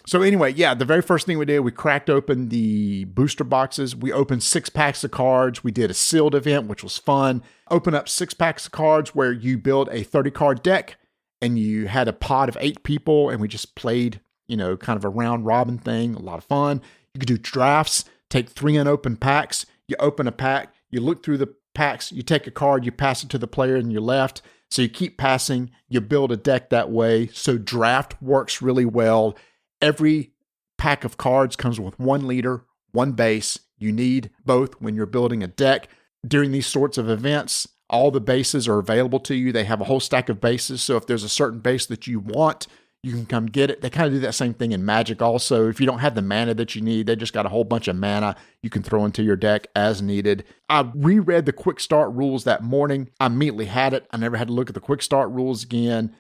So anyway, yeah, the very first thing we did, we cracked open the booster boxes. We opened 6 packs of cards. We did a sealed event, which was fun. Open up 6 packs of cards where you build a 30-card deck, and you had a pod of 8 people, and we just played, you know, kind of a round robin thing. A lot of fun. You could do drafts, take 3 unopened packs. You open a pack, you look through the packs, you take a card, you pass it to the player in your left. So you keep passing, you build a deck that way. So draft works really well. Every pack of cards comes with 1 leader, 1 base. You need both when you're building a deck. During these sorts of events, all the bases are available to you. They have a whole stack of bases. So if there's a certain base that you want, you can come get it. They kind of do that same thing in Magic also. If you don't have the mana that you need, they just got a whole bunch of mana you can throw into your deck as needed. I reread the quick start rules that morning. I immediately had it. I never had to look at the quick start rules again.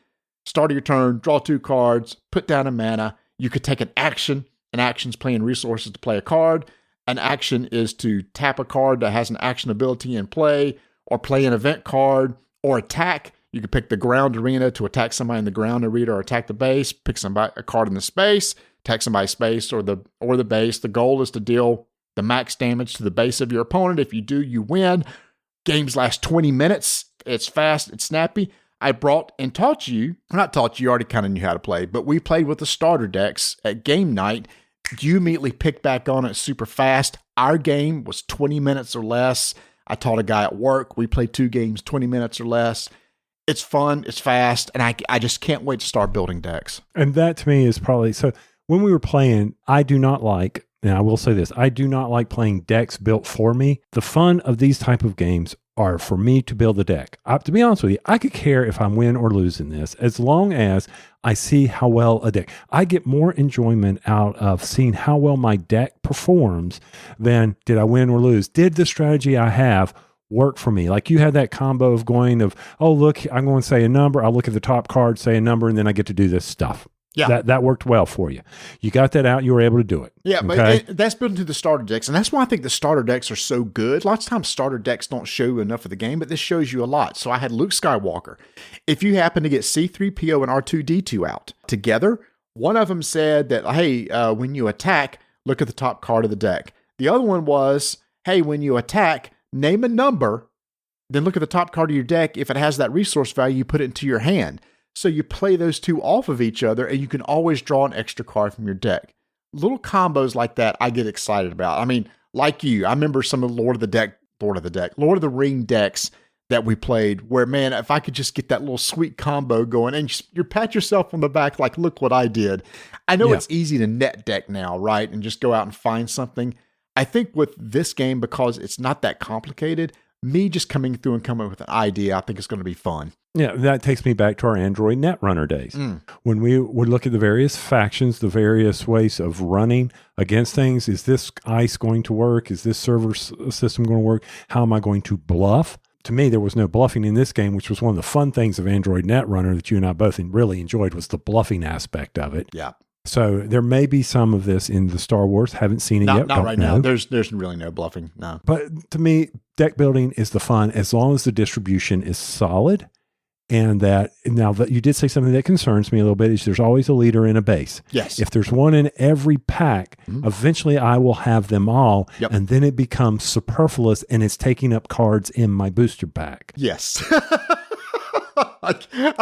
Start of your turn, draw 2 cards, put down a mana. You could take an action. An action's playing resources to play a card. An action is to tap a card that has an action ability in play, or play an event card, or attack. You could pick the ground arena to attack somebody in the ground arena, or attack the base. Pick a card in the space, attack somebody's space or the base. The goal is to deal the max damage to the base of your opponent. If you do, you win. Games last 20 minutes. It's fast. It's snappy. I brought and taught you, not taught you, already kind of knew how to play, but we played with the starter decks at game night. You immediately picked back on it super fast. Our game was 20 minutes or less. I taught a guy at work. We played 2 games, 20 minutes or less. It's fun. It's fast. And I just can't wait to start building decks. And that to me is probably, so when we were playing, I do not like, and I will say this, I do not like playing decks built for me. The fun of these type of games are for me to build a deck. To be honest with you, I could care if I win or lose in this, as long as I see how well a deck. I get more enjoyment out of seeing how well my deck performs than did I win or lose. Did the strategy I have work for me? Like you had that combo of going of, oh, look, I'm going to say a number. I'll look at the top card, say a number, and then I get to do this stuff. Yeah, that worked well for you. You got that out. You were able to do it. Yeah, okay? But that's built into the starter decks, and that's why I think the starter decks are so good. Lots of times starter decks don't show you enough of the game, but this shows you a lot. So I had Luke Skywalker. If you happen to get C-3PO and R2-D2 out together, one of them said that, hey, when you attack, look at the top card of the deck. The other one was, hey, when you attack, name a number, then look at the top card of your deck. If it has that resource value, you put it into your hand. So you play those 2 off of each other, and you can always draw an extra card from your deck. Little combos like that I get excited about. I mean, like you, I remember some of Lord of the Ring decks that we played where, man, if I could just get that little sweet combo going and you pat yourself on the back like, look what I did. I know it's easy to net deck now, right? And just go out and find something. I think with this game, because it's not that complicated, me just coming through and coming up with an idea, I think it's going to be fun. Yeah, that takes me back to our Android Netrunner days. When we would look at the various factions, the various ways of running against things. Is this ICE going to work? Is this server system going to work? How am I going to bluff? To me, there was no bluffing in this game, which was one of the fun things of Android Netrunner that you and I both really enjoyed, was the bluffing aspect of it. Yeah. So there may be some of this in the Star Wars. Haven't seen it yet. Not right now. There's really no bluffing. No. But to me, deck building is the fun as long as the distribution is solid. And that now that you did say something that concerns me a little bit is there's always a leader in a base. Yes. If there's one in every pack, eventually I will have them all. Yep. And then it becomes superfluous and it's taking up cards in my booster pack. Yes.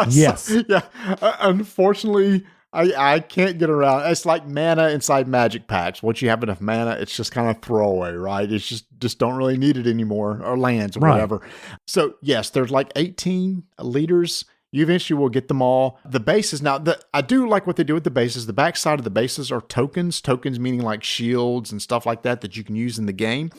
Yes. Yeah. Unfortunately, I can't get around. It's like mana inside Magic packs. Once you have enough mana, it's just kind of throwaway, right? It's just don't really need it anymore, or lands or whatever. So yes, there's like 18 leaders. You eventually will get them all. The bases now, I do like what they do with the bases. The backside of the bases are tokens meaning like shields and stuff like that you can use in the game.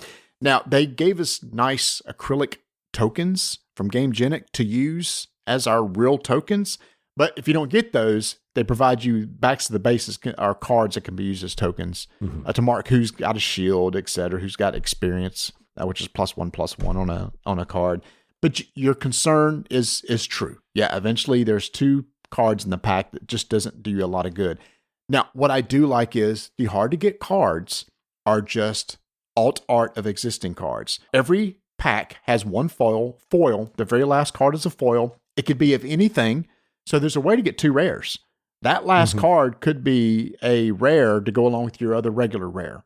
Now they gave us nice acrylic tokens from GameGenic to use as our real tokens. But if you don't get those, they provide you backs of the bases are cards that can be used as tokens to mark who's got a shield, etc., who's got experience, which is +1/+1 on a card. But your concern is true. Yeah, eventually there's 2 cards in the pack that just doesn't do you a lot of good. Now, what I do like is the hard to get cards are just alt art of existing cards. Every pack has one foil. The very last card is a foil. It could be of anything. So there's a way to get 2 rares. That last card could be a rare to go along with your other regular rare.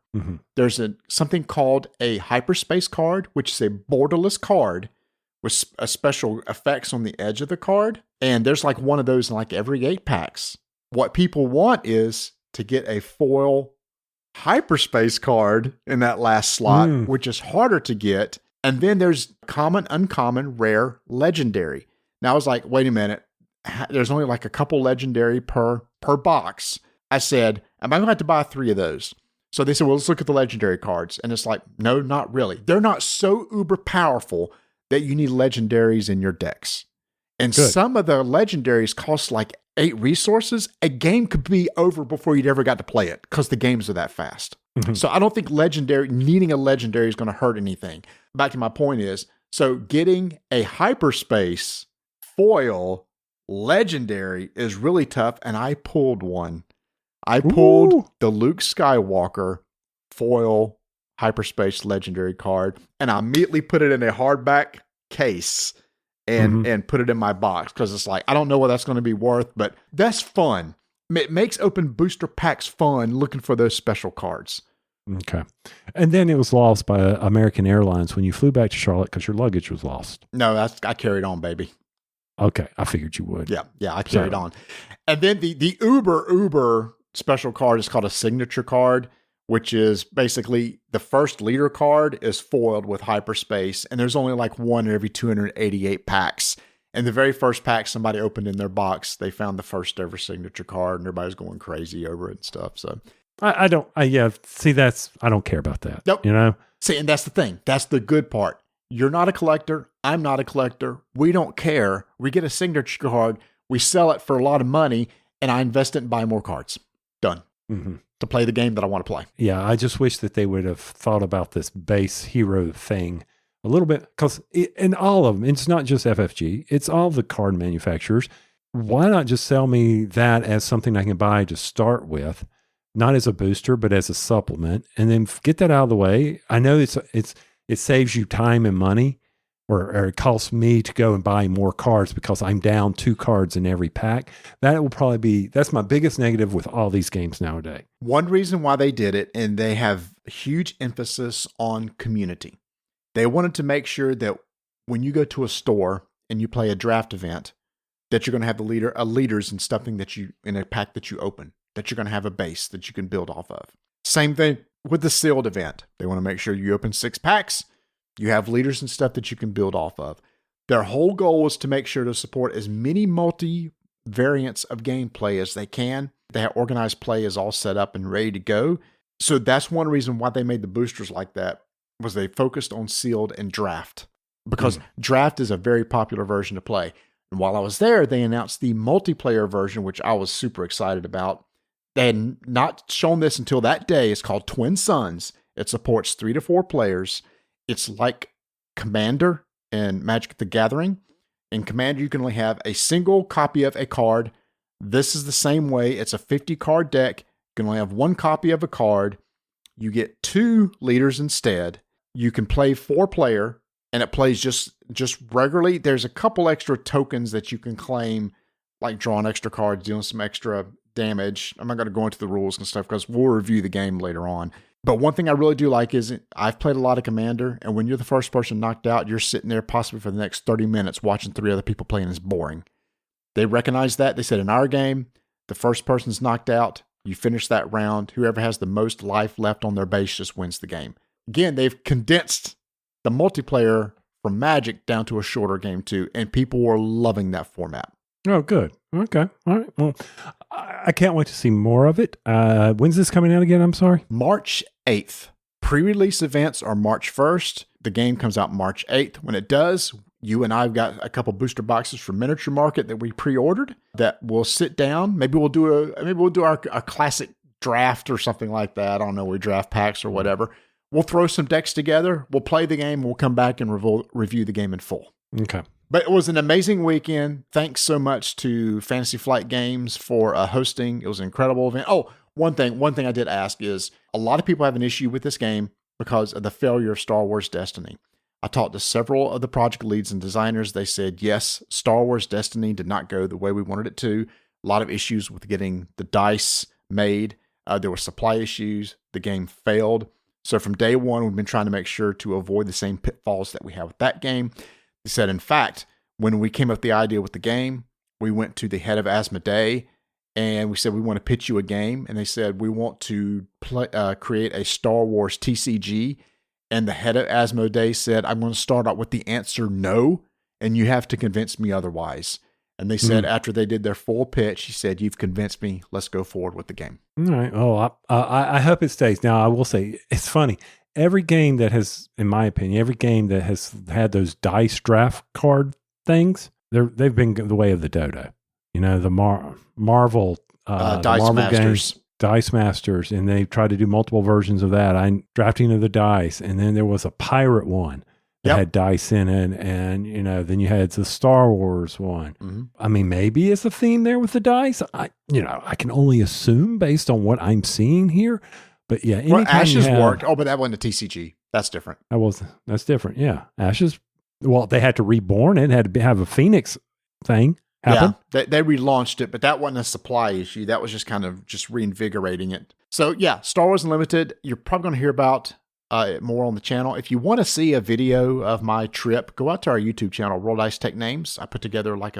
There's something called a hyperspace card, which is a borderless card with a special effects on the edge of the card. And there's like one of those in like every 8 packs. What people want is to get a foil hyperspace card in that last slot, which is harder to get. And then there's common, uncommon, rare, legendary. Now I was like, wait a minute. There's only like a couple legendary per box. I said, am I going to have to buy 3 of those? So they said, well, let's look at the legendary cards. And it's like, no, not really. They're not so uber powerful that you need legendaries in your decks. And some of the legendaries cost like 8 resources. A game could be over before you'd ever got to play it because the games are that fast. So I don't think needing a legendary is going to hurt anything. Back to my point is, so getting a hyperspace foil legendary is really tough, and I pulled one. I pulled the Luke Skywalker foil hyperspace legendary card, and I immediately put it in a hardback case and put it in my box because it's like, I don't know what that's going to be worth, but that's fun. It makes open booster packs fun looking for those special cards. Okay. And then it was lost by American Airlines when you flew back to Charlotte because your luggage was lost. No, I carried on, baby. Okay, I figured you would. Yeah, I carried on. And then the uber special card is called a signature card, which is basically the first leader card is foiled with hyperspace, and there's only like one in every 288 packs. And the very first pack somebody opened in their box, they found the first ever signature card, and everybody's going crazy over it and stuff. So I don't care about that. Nope. You know? See, and that's the thing. That's the good part. You're not a collector. I'm not a collector. We don't care. We get a signature card. We sell it for a lot of money, and I invest it and buy more cards. Done. To play the game that I want to play. Yeah, I just wish that they would have thought about this base hero thing a little bit, because in all of them, it's not just FFG, it's all the card manufacturers. Why not just sell me that as something I can buy to start with, not as a booster, but as a supplement, and then get that out of the way? I know it saves you time and money, or it costs me to go and buy more cards because I'm down 2 cards in every pack. That's my biggest negative with all these games nowadays. One reason why they did it, and they have huge emphasis on community. They wanted to make sure that when you go to a store and you play a draft event, that you're going to have leaders and stuffing in a pack that you open, that you're going to have a base that you can build off of. Same thing with the sealed event. They want to make sure you open 6 packs, you have leaders and stuff that you can build off of. Their whole goal is to make sure to support as many multi-variants of gameplay as they can. They have organized play is all set up and ready to go. So that's one reason why they made the boosters like that, was they focused on sealed and draft. Because draft is a very popular version to play. And while I was there, they announced the multiplayer version, which I was super excited about. They had not shown this until that day. It's called Twin Suns. It supports 3 to 4 players. It's like Commander and Magic the Gathering. In Commander, you can only have a single copy of a card. This is the same way. It's a 50-card deck. You can only have 1 copy of a card. You get 2 leaders instead. You can play 4-player, and it plays just regularly. There's a couple extra tokens that you can claim, like drawing extra cards, dealing some extra damage. I'm not going to go into the rules and stuff because we'll review the game later on. But one thing I really do like is I've played a lot of Commander, and when you're the first person knocked out, you're sitting there possibly for the next 30 minutes watching 3 other people playing is boring. They recognize that. They said in our game, the first person's knocked out, you finish that round. Whoever has the most life left on their base just wins the game. Again, they've condensed the multiplayer from Magic down to a shorter game too, and people were loving that format. Oh, good. Okay. All right. Well, I can't wait to see more of it. When's this coming out again? I'm sorry. March 8th. Pre-release events are March 1st. The game comes out March 8th. When it does, you and I've got a couple booster boxes from Miniature Market that we pre-ordered that we'll sit down. Maybe we'll do our classic draft or something like that. I don't know. We draft packs or whatever. We'll throw some decks together. We'll play the game. We'll come back and review the game in full. Okay. But it was an amazing weekend. Thanks so much to Fantasy Flight Games for hosting. It was an incredible event. Oh, one thing I did ask is a lot of people have an issue with this game because of the failure of Star Wars Destiny. I talked to several of the project leads and designers. They said, yes, Star Wars Destiny did not go the way we wanted it to. A lot of issues with getting the dice made. There were supply issues. The game failed. So from day one, we've been trying to make sure to avoid the same pitfalls that we have with that game. He said, in fact, when we came up with the idea with the game, we went to the head of Asmodee and we said, we want to pitch you a game. And they said, we want to create a Star Wars TCG. And the head of Asmodee said, I'm going to start out with the answer no, and you have to convince me otherwise. And they said, after they did their full pitch, he said, you've convinced me. Let's go forward with the game. All right. Oh, I hope it stays. Now, I will say, it's funny. Every game that has, in my opinion, every game that has had those dice draft card things, they've been the way of the dodo. You know, the Marvel Dice Masters. Games, Dice Masters, and they tried to do multiple versions of that. Drafting of the dice, and then there was a pirate one that had dice in it, and then you had the Star Wars one. Mm-hmm. I mean, maybe it's a theme there with the dice. I can only assume based on what I'm seeing here. But yeah, Ashes worked. Oh, but that wasn't a TCG. That's different. That's different. Yeah, Ashes. Well, they had to reborn it. It had to have a Phoenix thing happen. Yeah, they relaunched it, but that wasn't a supply issue. That was just kind of reinvigorating it. So yeah, Star Wars Unlimited. You're probably going to hear about it more on the channel. If you want to see a video of my trip, go out to our YouTube channel, Roll Dice Tech Names. I put together like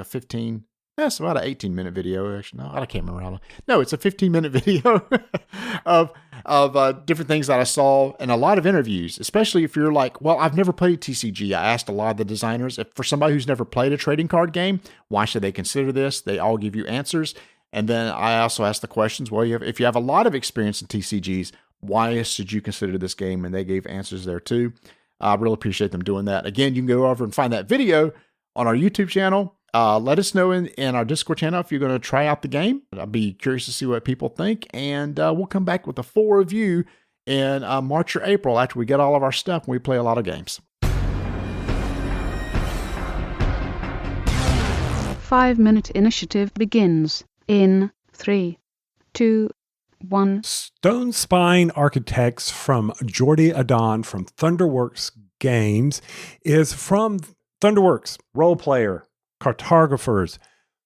it's about an 18-minute video. Actually, no, I can't remember how long. No, it's a 15-minute video of different things that I saw and a lot of interviews, especially if you're like, well, I've never played TCG. I asked a lot of the designers, if for somebody who's never played a trading card game, why should they consider this? They all give you answers. And then I also asked the questions, well, if you have a lot of experience in TCGs, why should you consider this game? And they gave answers there too. I really appreciate them doing that. Again, you can go over and find that video on our YouTube channel. Let us know in our Discord channel if you're going to try out the game. I'd be curious to see what people think, and we'll come back with a full review in March or April after we get all of our stuff and we play a lot of games. 5-minute initiative begins in 3, 2, 1. Stonespine Architects from Jordi Adon from Thunderworks Games is from Thunderworks, role player, cartographers.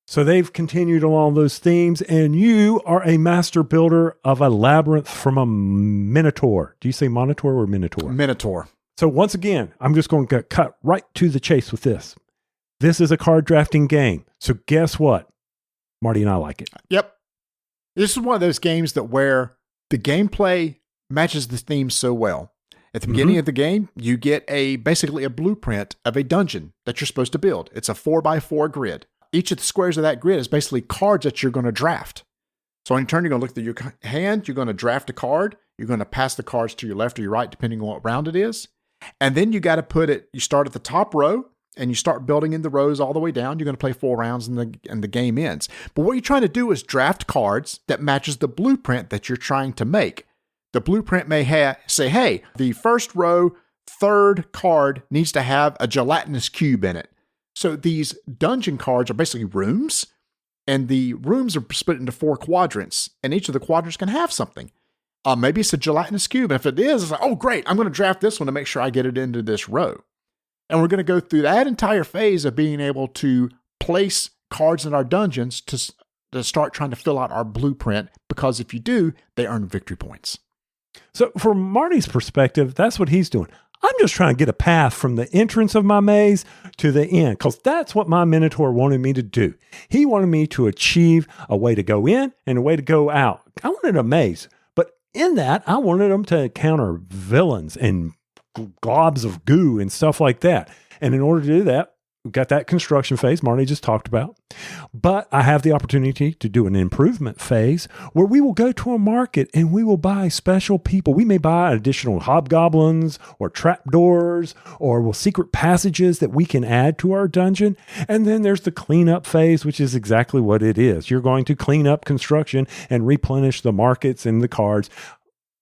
So they've continued along those themes, and you are a master builder of a labyrinth from a Minotaur. Do you say Monitor or Minotaur? Minotaur. So once again, I'm just going to cut right to the chase with this. This is a card drafting game. So guess what? Marty and I like it. Yep. This is one of those games that where the gameplay matches the theme so well. At the beginning of the game, you get basically a blueprint of a dungeon that you're supposed to build. It's a 4x4 grid. Each of the squares of that grid is basically cards that you're going to draft. So on your turn, you're going to look through your hand, you're going to draft a card, you're going to pass the cards to your left or your right, depending on what round it is. And then you got to you start at the top row, and you start building in the rows all the way down. You're going to play 4 rounds and the game ends. But what you're trying to do is draft cards that matches the blueprint that you're trying to make. The blueprint may say, hey, the first row, third card needs to have a gelatinous cube in it. So these dungeon cards are basically rooms, and the rooms are split into 4 quadrants, and each of the quadrants can have something. Maybe it's a gelatinous cube, and if it is, it's like, oh, great, I'm going to draft this one to make sure I get it into this row. And we're going to go through that entire phase of being able to place cards in our dungeons to start trying to fill out our blueprint, because if you do, they earn victory points. So from Marty's perspective, that's what he's doing. I'm just trying to get a path from the entrance of my maze to the end, because that's what my Minotaur wanted me to do. He wanted me to achieve a way to go in and a way to go out. I wanted a maze, but in that, I wanted them to encounter villains and globs of goo and stuff like that. And in order to do that, we've got that construction phase Marty just talked about. But I have the opportunity to do an improvement phase where we will go to a market and we will buy special people. We may buy additional hobgoblins or trapdoors or secret passages that we can add to our dungeon. And then there's the cleanup phase, which is exactly what it is. You're going to clean up construction and replenish the markets and the cards,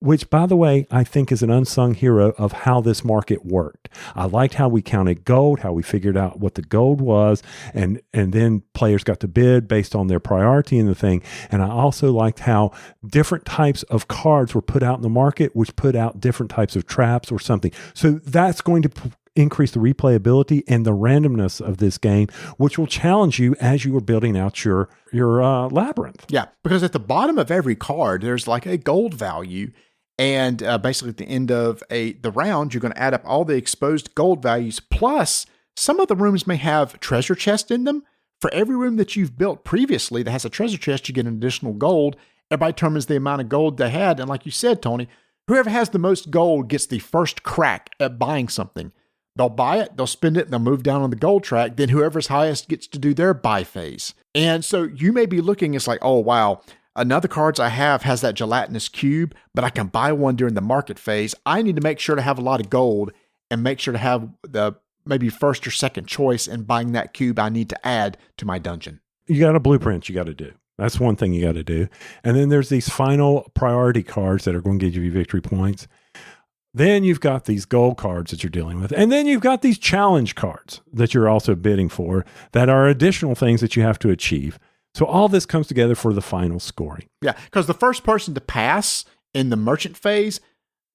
which, by the way, I think is an unsung hero of how this market worked. I liked how we counted gold, how we figured out what the gold was, and then players got to bid based on their priority in the thing. And I also liked how different types of cards were put out in the market, which put out different types of traps or something. So that's going to increase the replayability and the randomness of this game, which will challenge you as you are building out your labyrinth. Yeah, because at the bottom of every card, there's like a gold value. And basically at the end of the round, you're going to add up all the exposed gold values. Plus, some of the rooms may have treasure chests in them. For every room that you've built previously that has a treasure chest, you get an additional gold. Everybody determines the amount of gold they had. And like you said, Tony, whoever has the most gold gets the first crack at buying something. They'll buy it, they'll spend it, and they'll move down on the gold track. Then whoever's highest gets to do their buy phase. And so you may be looking, it's like, oh, wow, another cards I have has that gelatinous cube, but I can buy one during the market phase. I need to make sure to have a lot of gold and make sure to have the maybe first or second choice in buying that cube I need to add to my dungeon. You got a blueprint you got to do. That's one thing you got to do. And then there's these final priority cards that are going to give you victory points. Then you've got these gold cards that you're dealing with. And then you've got these challenge cards that you're also bidding for that are additional things that you have to achieve. So all this comes together for the final scoring. Yeah, because the first person to pass in the merchant phase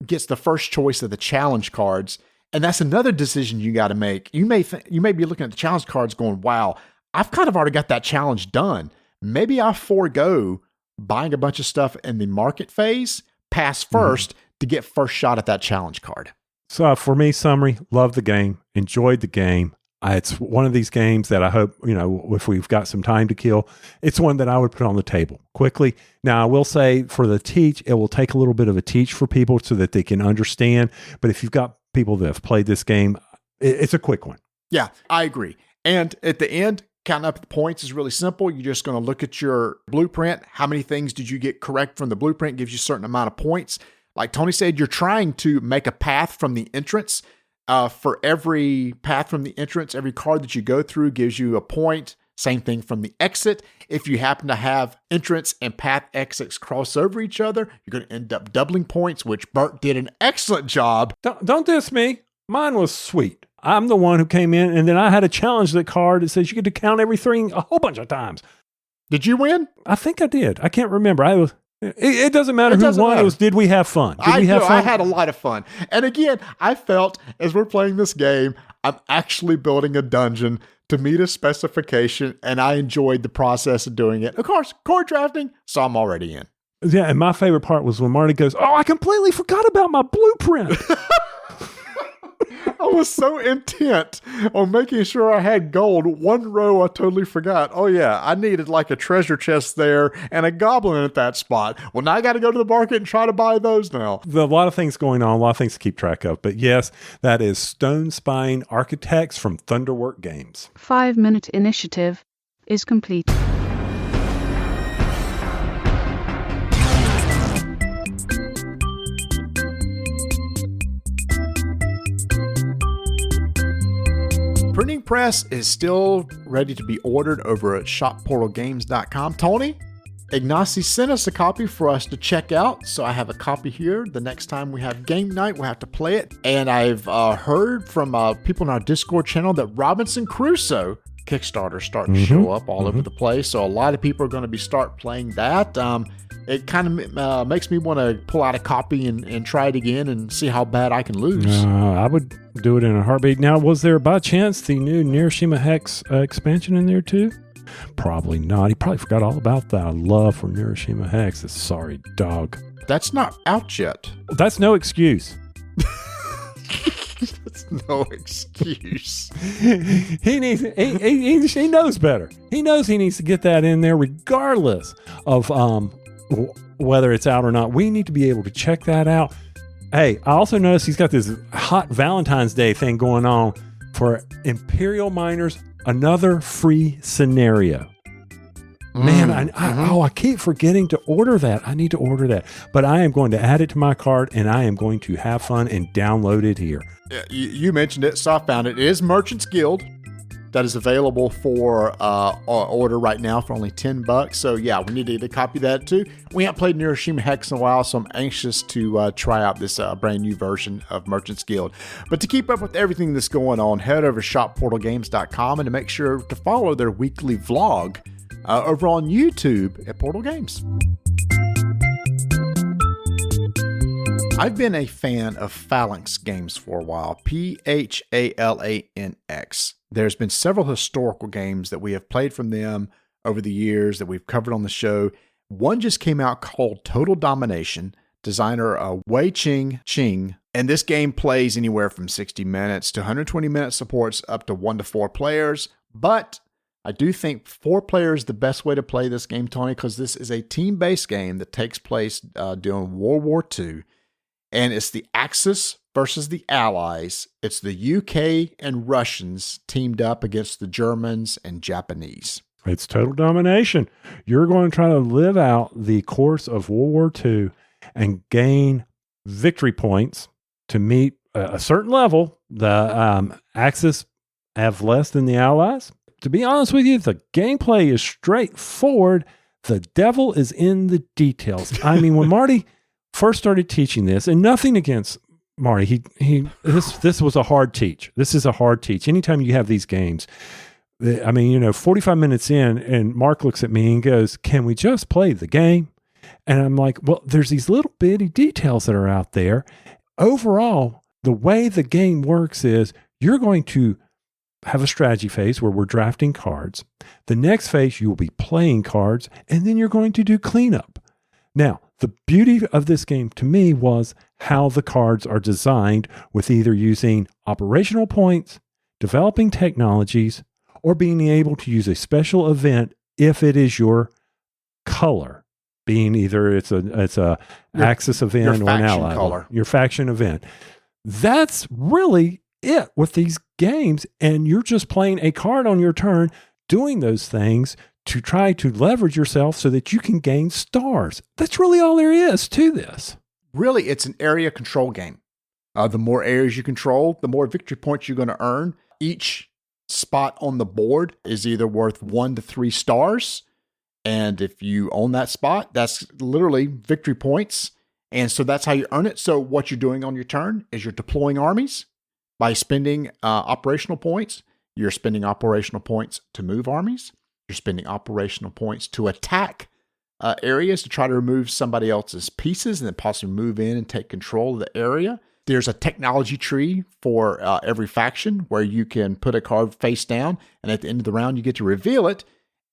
gets the first choice of the challenge cards. And that's another decision you got to make. You may be looking at the challenge cards going, wow, I've kind of already got that challenge done. Maybe I forego buying a bunch of stuff in the market phase, pass first to get first shot at that challenge card. So for me, summary, love the game, enjoyed the game. It's one of these games that I hope, if we've got some time to kill, it's one that I would put on the table quickly. Now, I will say for the teach, it will take a little bit of a teach for people so that they can understand. But if you've got people that have played this game, it's a quick one. Yeah, I agree. And at the end, counting up the points is really simple. You're just going to look at your blueprint. How many things did you get correct from the blueprint? Gives you a certain amount of points. Like Tony said, you're trying to make a path from the entrance. For every path from the entrance, every card that you go through gives you a point. Same thing from the exit. If you happen to have entrance and path exits cross over each other, you're going to end up doubling points, which Bert did an excellent job. Don't diss me. Mine was sweet. I'm the one who came in, and then I had a challenge that card that says you get to count everything a whole bunch of times. Did you win? I think I did. I can't remember. It doesn't matter who won. It was, did we have fun? I had a lot of fun. And again, I felt as we're playing this game, I'm actually building a dungeon to meet a specification, and I enjoyed the process of doing it. Of course, card drafting, so I'm already in. Yeah, and my favorite part was when Marty goes, oh, I completely forgot about my blueprint. I was so intent on making sure I had gold. One row I totally forgot. Oh yeah, I needed like a treasure chest there and a goblin at that spot. Well, now I got to go to the market and try to buy those now. There's a lot of things going on, a lot of things to keep track of. But yes, that is Stonespine Architects from Thunderwork Games. 5-minute initiative is complete. Printing press is still ready to be ordered over at shopportalgames.com. Tony, Ignacy sent us a copy for us to check out, so I have a copy here. The next time we have game night, we'll have to play it. And I've heard from people in our Discord channel that Robinson Crusoe Kickstarter starting to show up all over the place, so a lot of people are going to be start playing that. It kind of makes me want to pull out a copy and try it again and see how bad I can lose. I would do it in a heartbeat. Now, was there by chance the new Nirishima Hex expansion in there too? Probably not. He probably forgot all about that love for Nirishima Hex. This sorry dog. That's not out yet. That's no excuse. That's no excuse. He knows better. He knows he needs to get that in there regardless of whether it's out or not. We need to be able to check that out. Hey, I also noticed he's got this hot Valentine's Day thing going on for Imperial Miners, another free scenario. Man, I keep forgetting to order that. I need to order that. But I am going to add it to my cart, and I am going to have fun and download it here. You mentioned it, so I found it. It is Merchants Guild. That is available for order right now for only $10. So yeah, we need to get a copy of that too. We haven't played Nirishima Hex in a while, so I'm anxious to try out this brand new version of Merchants Guild. But to keep up with everything that's going on, head over to shopportalgames.com and to make sure to follow their weekly vlog over on YouTube at Portal Games. I've been a fan of Phalanx games for a while, Phalanx. There's been several historical games that we have played from them over the years that we've covered on the show. One just came out called Total Domination, designer Wei Ching, and this game plays anywhere from 60 minutes to 120 minutes, supports up to 1 to 4 players, but I do think 4 players is the best way to play this game, Tony, because this is a team-based game that takes place during World War II. And it's the Axis versus the Allies. It's the UK and Russians teamed up against the Germans and Japanese. It's total domination. You're going to try to live out the course of World War II and gain victory points to meet a certain level. The Axis have less than the Allies. To be honest with you, the gameplay is straightforward. The devil is in the details. I mean, when Marty first started teaching this, and nothing against Marty, this was a hard teach. This is a hard teach. Anytime you have these games, 45 minutes in, and Mark looks at me and goes, "Can we just play the game?" And I'm like, well, there's these little bitty details that are out there. Overall, the way the game works is you're going to have a strategy phase where we're drafting cards. The next phase, you will be playing cards, and then you're going to do cleanup. Now, the beauty of this game to me was how the cards are designed, with either using operational points, developing technologies, or being able to use a special event if it is your color, being either it's a Axis event or an ally color, your faction event. That's really it with these games, and you're just playing a card on your turn, doing those things to try to leverage yourself so that you can gain stars. That's really all there is to this. Really, it's an area control game. The more areas you control, the more victory points you're going to earn. Each spot on the board is either worth 1 to 3 stars. And if you own that spot, that's literally victory points. And so that's how you earn it. So what you're doing on your turn is you're deploying armies by spending operational points. You're spending operational points to move armies. You're spending operational points to attack areas to try to remove somebody else's pieces and then possibly move in and take control of the area. There's a technology tree for every faction where you can put a card face down, and at the end of the round, you get to reveal it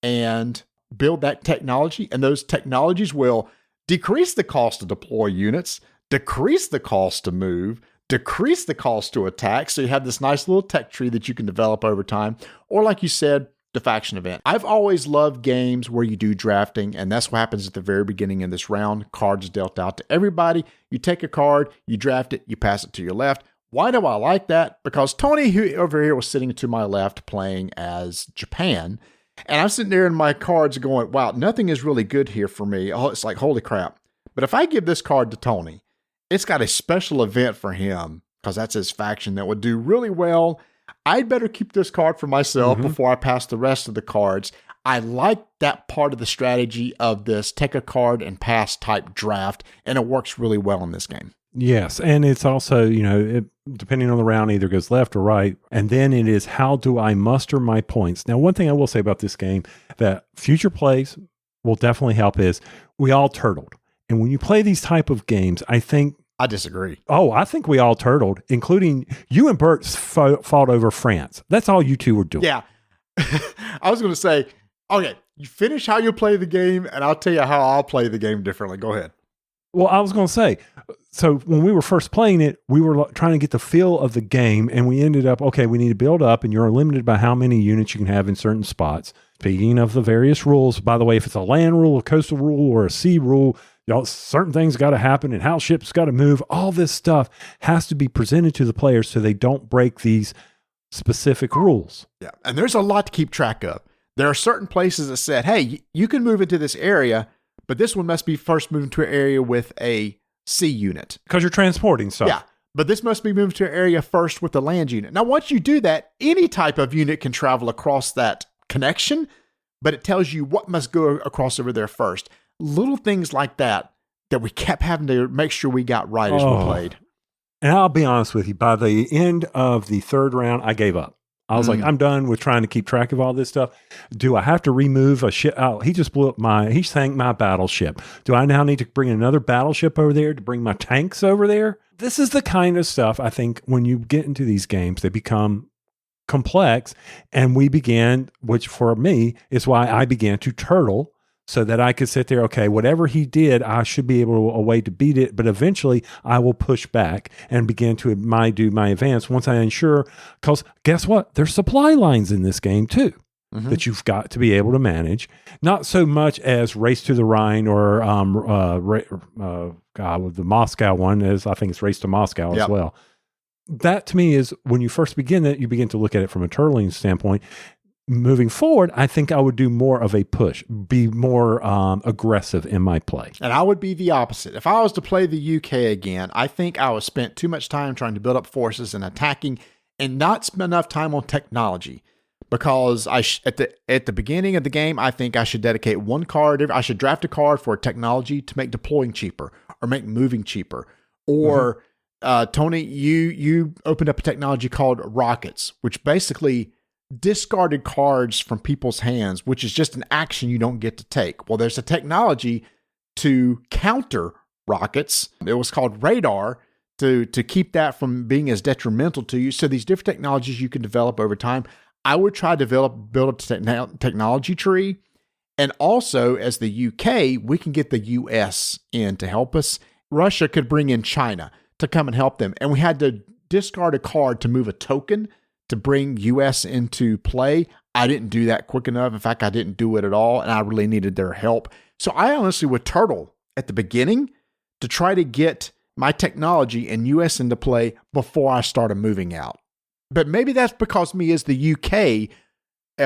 and build that technology. And those technologies will decrease the cost to deploy units, decrease the cost to move, decrease the cost to attack, so you have this nice little tech tree that you can develop over time, or like you said, the faction event. I've always loved games where you do drafting, and that's what happens at the very beginning of this round. Cards dealt out to everybody. You take a card, you draft it, you pass it to your left. Why do I like that? Because Tony, who over here was sitting to my left playing as Japan, and I'm sitting there in my cards going, wow, nothing is really good here for me. Oh, it's like, holy crap. But if I give this card to Tony, it's got a special event for him because that's his faction that would do really well. I'd better keep this card for myself before I pass the rest of the cards. I like that part of the strategy of this take a card and pass type draft, and it works really well in this game. Yes, and it's also, depending on the round, either goes left or right, and then it is how do I muster my points. Now, one thing I will say about this game that future plays will definitely help is we all turtled. And when you play these type of games, I disagree. Oh, I think we all turtled, including you and Bert fought over France. That's all you two were doing. Yeah. I was going to say, okay, you finish how you play the game, and I'll tell you how I'll play the game differently. Go ahead. Well, I was going to say, so when we were first playing it, we were trying to get the feel of the game, and we ended up, okay, we need to build up, and you're limited by how many units you can have in certain spots. Speaking of the various rules, by the way, if it's a land rule, a coastal rule, or a sea rule, certain things got to happen, and how ships got to move. All this stuff has to be presented to the players so they don't break these specific rules. Yeah, and there's a lot to keep track of. There are certain places that said, hey, you can move into this area, but this one must be first moved to an area with a sea unit. Because you're transporting stuff. Yeah, but this must be moved to an area first with the land unit. Now, once you do that, any type of unit can travel across that connection, but it tells you what must go across over there first. Little things like that we kept having to make sure we got right as we played. And I'll be honest with you, by the end of the third round, I gave up. I was like, I'm done with trying to keep track of all this stuff. Do I have to remove a ship? Oh, he just blew up he sank my battleship. Do I now need to bring another battleship over there to bring my tanks over there? This is the kind of stuff I think when you get into these games, they become complex. And we began, which for me is why I began to turtle so that I could sit there, okay, whatever he did, I should be able a way to beat it. But eventually I will push back and begin to do my advance once I ensure, because guess what? There's supply lines in this game too that you've got to be able to manage. Not so much as Race to the Rhine or the Moscow one, as I think it's Race to Moscow as well. That to me is when you first begin it, you begin to look at it from a turtling standpoint. Moving forward, I think I would do more of a push, be more aggressive in my play. And I would be the opposite. If I was to play the UK again, I think I would spend too much time trying to build up forces and attacking and not spend enough time on technology. Because at the beginning of the game, I think I should dedicate one card. I should draft a card for technology to make deploying cheaper or make moving cheaper. Or, Tony, you opened up a technology called rockets, which basically discarded cards from people's hands, which is just an action you don't get to take. Well, there's a technology to counter rockets. It was called radar to keep that from being as detrimental to you. So these different technologies you can develop over time. I would try to build a technology tree. And also, as the UK, we can get the US in to help us. Russia could bring in China to come and help them. And we had to discard a card to move a token to bring US into play. I didn't do that quick enough. In fact, I didn't do it at all, and I really needed their help. So I honestly would turtle at the beginning to try to get my technology and US into play before I started moving out. But maybe that's because me as the UK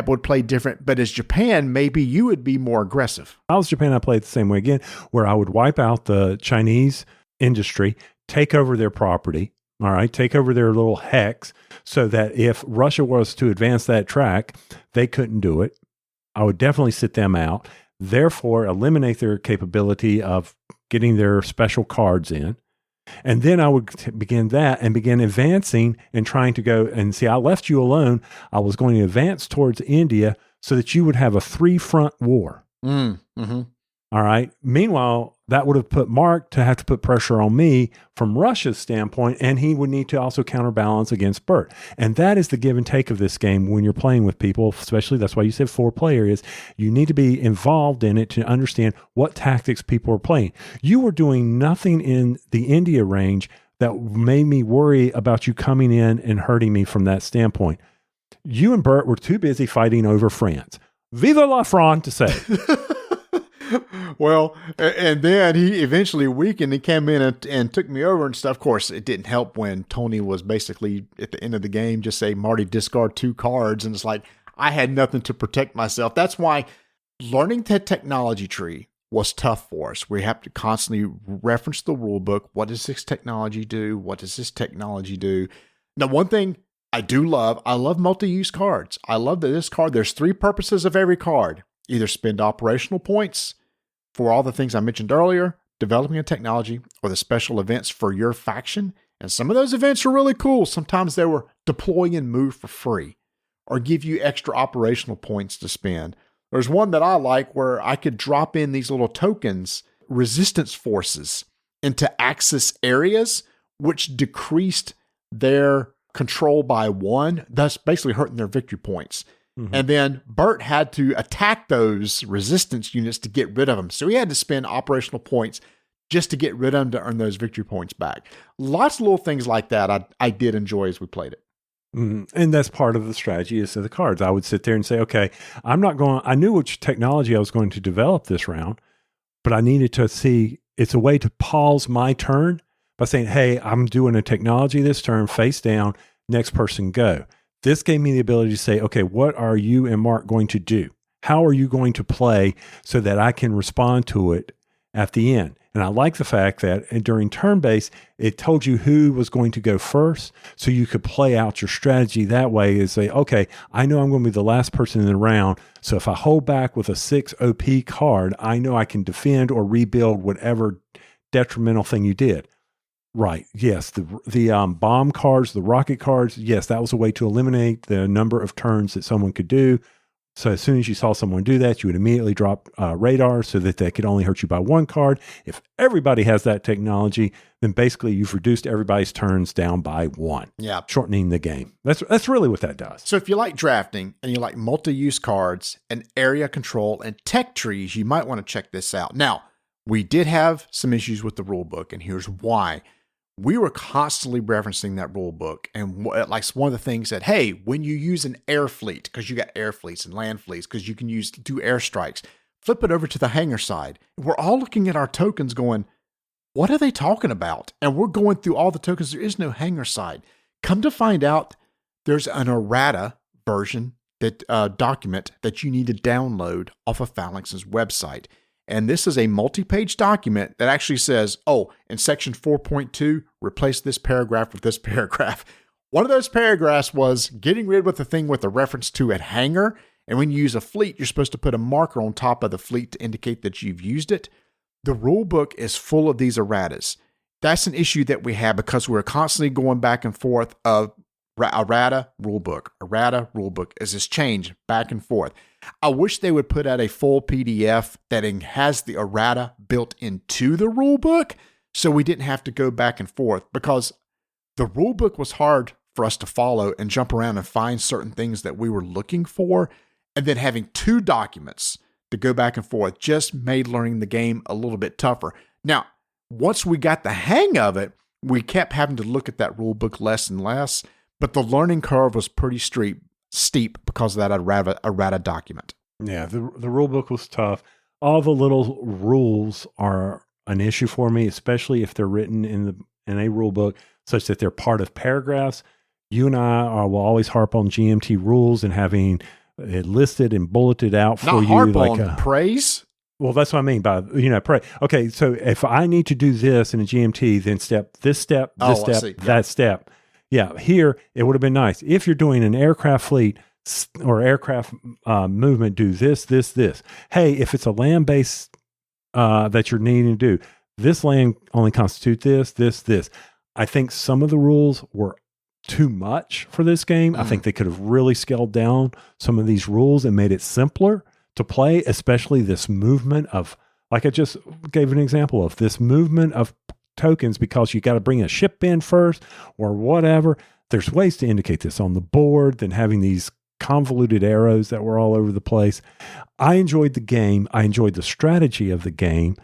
would play different, but as Japan, maybe you would be more aggressive. I was Japan, I played the same way again, where I would wipe out the Chinese industry, take over their property, all right, take over their little hex, so that if Russia was to advance that track, they couldn't do it. I would definitely sit them out, therefore eliminate their capability of getting their special cards in. And then I would begin that and begin advancing and trying to go and see, I left you alone. I was going to advance towards India so that you would have a 3-front war. All right. Meanwhile, that would have put Mark to have to put pressure on me from Russia's standpoint, and he would need to also counterbalance against Bert. And that is the give and take of this game when you're playing with people, especially that's why you said 4-player is you need to be involved in it to understand what tactics people are playing. You were doing nothing in the India range that made me worry about you coming in and hurting me from that standpoint. You and Bert were too busy fighting over France. Vive la France! Well, and then he eventually weakened and came in and took me over and stuff. Of course, it didn't help when Tony was basically at the end of the game, just say, Marty, discard 2 cards. And it's like, I had nothing to protect myself. That's why learning the technology tree was tough for us. We have to constantly reference the rule book. What does this technology do? What does this technology do? Now, one thing I love multi-use cards. I love that this card, there's 3 purposes of every card. Either spend operational points for all the things I mentioned earlier, developing a technology, or the special events for your faction. And some of those events are really cool. Sometimes they were deploy and move for free or give you extra operational points to spend. There's one that I like where I could drop in these little tokens, resistance forces, into Axis areas, which decreased their control by 1, thus basically hurting their victory points. Mm-hmm. And then Bert had to attack those resistance units to get rid of them. So he had to spend operational points just to get rid of them to earn those victory points back. Lots of little things like that I did enjoy as we played it. Mm-hmm. And that's part of the strategy is of the cards. I would sit there and say, okay, I knew which technology I was going to develop this round, but I needed to see, it's a way to pause my turn by saying, hey, I'm doing a technology this turn, face down, next person go. This gave me the ability to say, okay, what are you and Mark going to do? How are you going to play so that I can respond to it at the end? And I like the fact that during turn-based, it told you who was going to go first, so you could play out your strategy that way and say, okay, I know I'm going to be the last person in the round, so if I hold back with a 6 OP card, I know I can defend or rebuild whatever detrimental thing you did. Right. Yes. The bomb cards, the rocket cards. Yes, that was a way to eliminate the number of turns that someone could do. So as soon as you saw someone do that, you would immediately drop radar so that they could only hurt you by 1 card. If everybody has that technology, then basically you've reduced everybody's turns down by 1. Yeah. Shortening the game. That's really what that does. So if you like drafting and you like multi-use cards and area control and tech trees, you might want to check this out. Now, we did have some issues with the rule book, and here's why. We were constantly referencing that rule book. And like one of the things that, hey, when you use an air fleet, because you got air fleets and land fleets, because you can do airstrikes, flip it over to the hangar side. We're all looking at our tokens going, what are they talking about? And we're going through all the tokens. There is no hangar side. Come to find out, there's an errata version, that document that you need to download off of Phalanx's website. And this is a multi-page document that actually says, oh, in section 4.2, replace this paragraph with this paragraph. One of those paragraphs was getting rid of the thing with a reference to a hangar. And when you use a fleet, you're supposed to put a marker on top of the fleet to indicate that you've used it. The rule book is full of these erratas. That's an issue that we have because we're constantly going back and forth of errata rulebook as this change back and forth. I wish they would put out a full PDF that has the errata built into the rulebook so we didn't have to go back and forth, because the rulebook was hard for us to follow and jump around and find certain things that we were looking for. And then having 2 documents to go back and forth just made learning the game a little bit tougher. Now, once we got the hang of it, we kept having to look at that rulebook less and less. But the learning curve was pretty steep because of that errata document. Yeah, the rule book was tough. All the little rules are an issue for me, especially if they're written in a rule book such that they're part of paragraphs. You and I will always harp on GMT rules and having it listed and bulleted out for you. Not harp on, praise. Well, that's what I mean by, pray. Okay, so if I need to do this in a GMT, then this step, that step. Yeah, here, it would have been nice. If you're doing an aircraft fleet or aircraft movement, do this. Hey, if it's a land base that you're needing to do, this land only constitutes this. I think some of the rules were too much for this game. I think they could have really scaled down some of these rules and made it simpler to play, especially this movement of, like I just gave an example of, this movement of tokens because you got to bring a ship in first or whatever. There's ways to indicate this on the board than having these convoluted arrows that were all over the place. I enjoyed the game. I enjoyed the strategy of the game.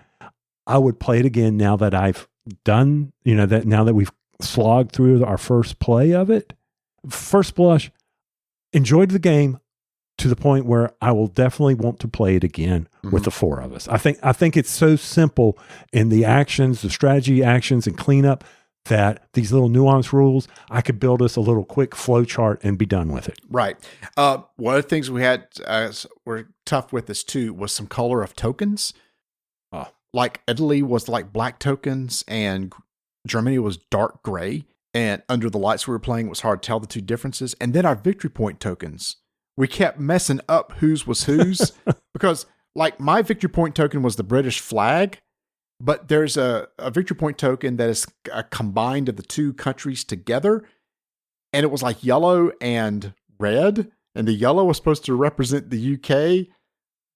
I would play it again now that I've done, that now that we've slogged through our first play of it. First blush, enjoyed the game to the point where I will definitely want to play it again with the four of us. I think it's so simple in the actions, the strategy actions and cleanup, that these little nuance rules, I could build us a little quick flow chart and be done with it. Right. One of the things we had were tough with this too was some color of tokens. Like Italy was like black tokens and Germany was dark gray. And under the lights we were playing, it was hard to tell the two differences. And then our victory point tokens, we kept messing up whose was whose because like my victory point token was the British flag, but there's a victory point token that is a combined of the two countries together. And it was like yellow and red. And the yellow was supposed to represent the UK,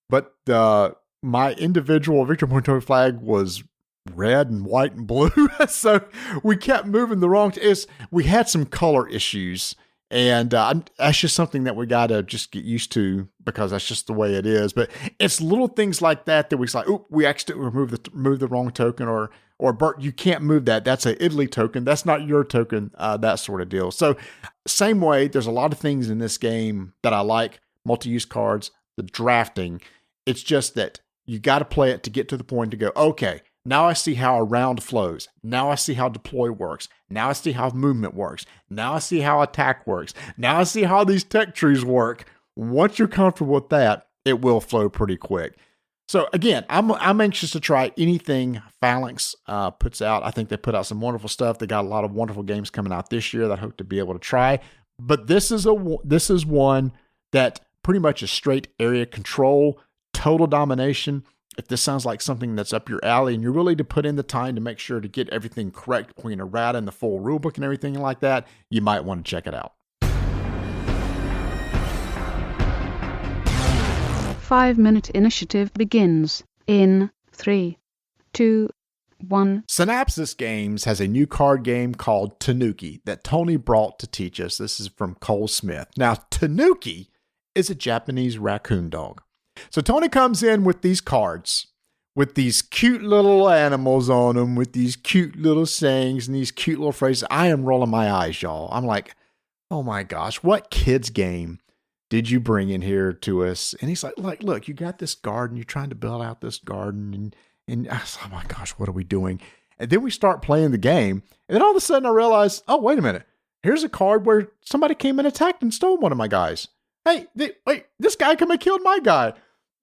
but my individual victory point token flag was red and white and blue. So we kept moving the wrong. We had some color issues. And that's just something that we got to just get used to because that's just the way it is. But it's little things like that we like, oh, we accidentally moved the wrong token, or Bert, you can't move that. That's an Italy token. That's not your token. That sort of deal. So same way, there's a lot of things in this game that I like. Multi-use cards, the drafting. It's just that you got to play it to get to the point to go, okay, now I see how a round flows. Now I see how deploy works. Now I see how movement works. Now I see how attack works. Now I see how these tech trees work. Once you're comfortable with that, it will flow pretty quick. So again, I'm anxious to try anything Phalanx puts out. I think they put out some wonderful stuff. They got a lot of wonderful games coming out this year that I hope to be able to try. But this is one that pretty much is straight area control, total domination. If this sounds like something that's up your alley and you're willing to put in the time to make sure to get everything correct between errata and the full rulebook and everything like that, you might want to check it out. 5-minute initiative begins in 3, 2, 1. Synapsis Games has a new card game called Tanuki that Tony brought to teach us. This is from Cole Smith. Now, Tanuki is a Japanese raccoon dog. So Tony comes in with these cards, with these cute little animals on them, with these cute little sayings and these cute little phrases. I am rolling my eyes, y'all. I'm like, oh my gosh, what kids game did you bring in here to us? And he's like, look, you got this garden. You're trying to build out this garden. And I was like, oh my gosh, what are we doing? And then we start playing the game. And then all of a sudden I realize, oh, wait a minute. Here's a card where somebody came and attacked and stole one of my guys. Hey, wait, this guy came and killed my guy.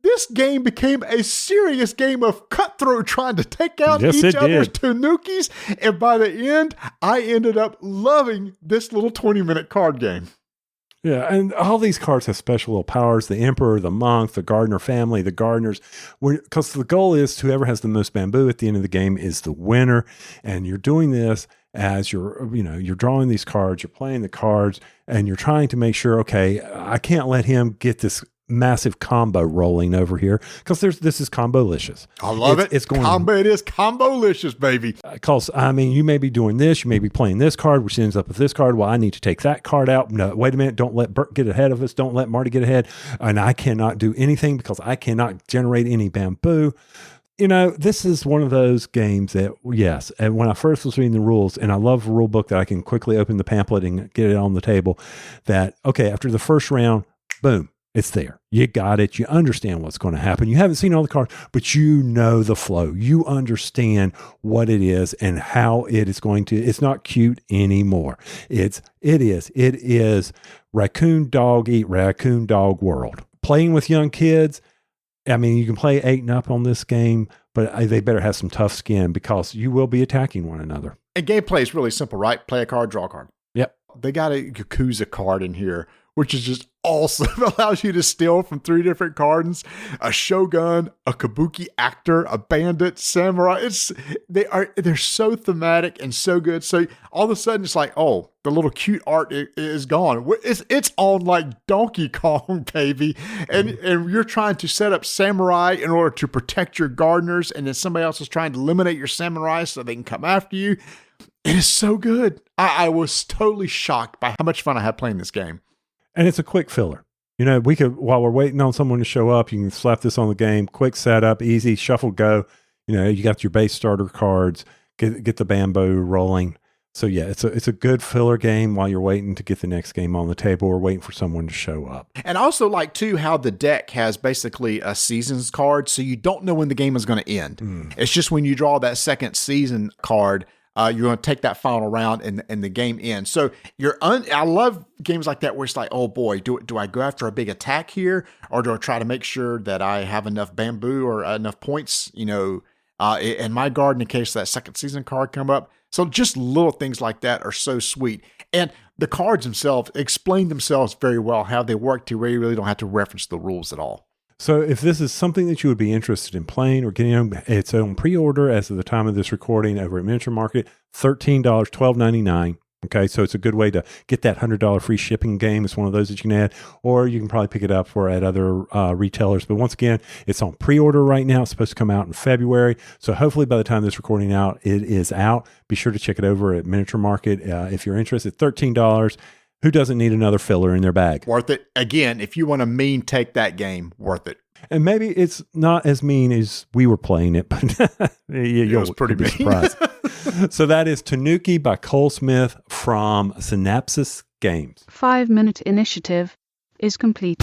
This game became a serious game of cutthroat trying to take out each other's Tanukis. And by the end, I ended up loving this little 20-minute card game. Yeah, and all these cards have special little powers. The Emperor, the Monk, the Gardener family, the Gardeners. Because the goal is whoever has the most bamboo at the end of the game is the winner. And you're doing this as you're drawing these cards, you're playing the cards, and you're trying to make sure, okay, I can't let him get this massive combo rolling over here because this is combo-licious. I love it. It's going it is combo-licious, baby. Because you may be doing this, you may be playing this card, which ends up with this card. Well, I need to take that card out. No, wait a minute. Don't let Bert get ahead of us. Don't let Marty get ahead. And I cannot do anything because I cannot generate any bamboo. This is one of those games that, yes, and when I first was reading the rules, and I love a rule book that I can quickly open the pamphlet and get it on the table, that, okay, after the first round, boom, it's there. You got it. You understand what's going to happen. You haven't seen all the cards, but you know the flow. You understand what it is and how it is going to. It's not cute anymore. It is raccoon dog eat raccoon dog world. Playing with young kids. I mean, you can play 8 and up on this game, but they better have some tough skin because you will be attacking one another. And gameplay is really simple, right? Play a card, draw a card. Yep. They got a Yakuza card in here, which is just awesome. It allows you to steal from 3 different cards: a shogun, a kabuki actor, a bandit, samurai. They're so thematic and so good. So all of a sudden it's like, oh, the little cute art is gone. It's on like Donkey Kong, baby. And you're trying to set up samurai in order to protect your gardeners, and then somebody else is trying to eliminate your samurai so they can come after you. It is so good. I was totally shocked by how much fun I had playing this game. And it's a quick filler. We could, while we're waiting on someone to show up, you can slap this on the game, quick setup, easy, shuffle, go. You got your base starter cards, get the bamboo rolling. So yeah, it's a good filler game while you're waiting to get the next game on the table or waiting for someone to show up. And I also like, too, how the deck has basically a seasons card, so you don't know when the game is going to end. It's just when you draw that second season card, you're going to take that final round and the game ends. So I love games like that where it's like, oh boy, do I go after a big attack here, or do I try to make sure that I have enough bamboo or enough points, in my garden in case that second season card come up. So just little things like that are so sweet. And the cards themselves explain themselves very well, how they work to where you really don't have to reference the rules at all. So if this is something that you would be interested in playing or getting its own pre-order as of the time of this recording over at Miniature Market, $13, $12.99. Okay, so it's a good way to get that $100 free shipping game. It's one of those that you can add, or you can probably pick it up at other retailers. But once again, it's on pre-order right now. It's supposed to come out in February. So hopefully by the time this recording out, it is out. Be sure to check it over at Miniature Market if you're interested. $13. Who doesn't need another filler in their bag? Worth it. Again, if you want to take that game, worth it. And maybe it's not as mean as we were playing it, but it was pretty mean. Surprised. So that is Tanuki by Cole Smith from Synapsis Games. 5-minute initiative is complete.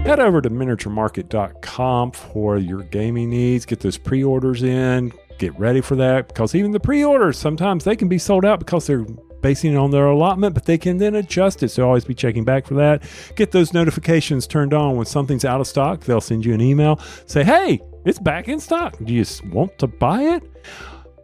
Head over to miniaturemarket.com for your gaming needs. Get those pre-orders in. Get ready for that, because even the pre-orders, sometimes they can be sold out because they're basing it on their allotment, but they can then adjust it. So always be checking back for that. Get those notifications turned on when something's out of stock. They'll send you an email. Say, hey, it's back in stock. Do you want to buy it?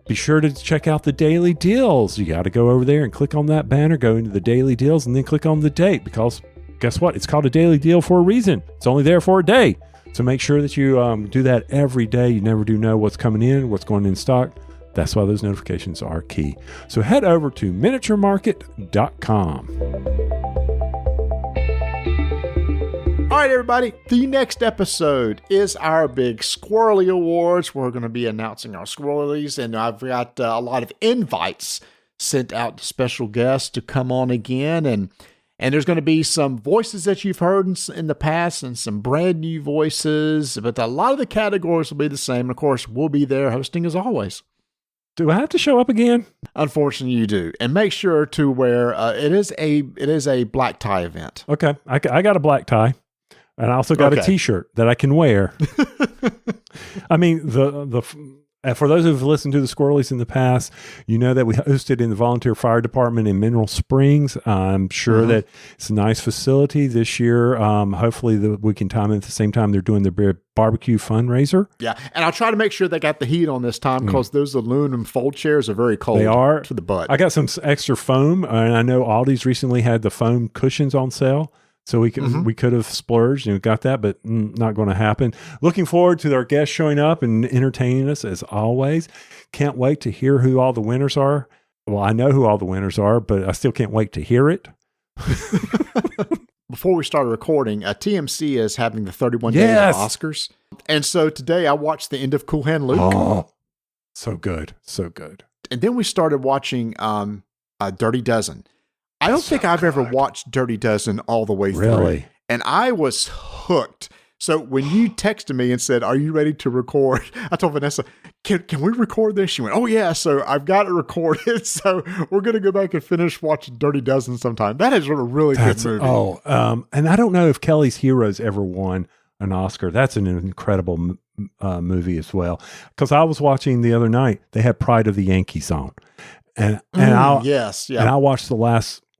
Be sure to check out the daily deals. You got to go over there and click on that banner, go into the daily deals, and then click on the date, because guess what? It's called a daily deal for a reason. It's only there for a day. So make sure that you do that every day. You never do know what's coming in, what's going in stock. That's why those notifications are key. So head over to miniaturemarket.com. All right, everybody. The next episode is our big Squirrely Awards. We're going to be announcing our Squirrelies, and I've got a lot of invites sent out to special guests to come on again, and there's going to be some voices that you've heard in the past and some brand new voices, but a lot of the categories will be the same. Of course, we'll be there hosting as always. Do I have to show up again? Unfortunately, you do. And make sure to wear, it is a black tie event. Okay. I got a black tie, and I also got a t-shirt that I can wear. I mean, for those who've listened to the Squirrelies in the past, you know that we hosted in the Volunteer Fire Department in Mineral Springs. I'm sure that it's a nice facility this year. Hopefully we can time it at the same time they're doing their barbecue fundraiser. Yeah, and I'll try to make sure they got the heat on this time, because those aluminum fold chairs are very cold. They are. To the butt. I got some extra foam, and I know Aldi's recently had the foam cushions on sale. So we could have splurged and got that, but not going to happen. Looking forward to our guests showing up and entertaining us as always. Can't wait to hear who all the winners are. Well, I know who all the winners are, but I still can't wait to hear it. Before we started recording, TMC is having the 31 days of Oscars. And so today I watched the end of Cool Hand Luke. Oh, so good. So good. And then we started watching Dirty Dozen. I don't think I've ever watched Dirty Dozen all the way through. Really? And I was hooked. So when you texted me and said, are you ready to record? I told Vanessa, can we record this? She went, oh yeah. So I've got it recorded. So we're going to go back and finish watching Dirty Dozen sometime. That is a really good movie. And I don't know if Kelly's Heroes ever won an Oscar. That's an incredible movie as well. Because I was watching the other night, they had Pride of the Yankees on. And I watched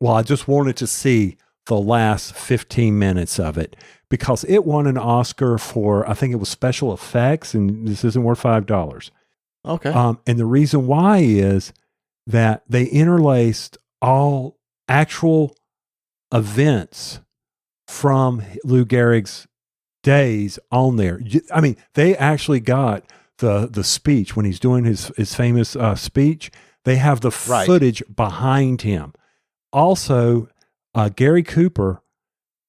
I just wanted to see the last 15 minutes of it, because it won an Oscar for, I think it was special effects, and this isn't worth $5. Okay. And the reason why is that they interlaced all actual events from Lou Gehrig's days on there. I mean, they actually got the speech when he's doing his famous speech. They have the footage behind him. Also, Gary Cooper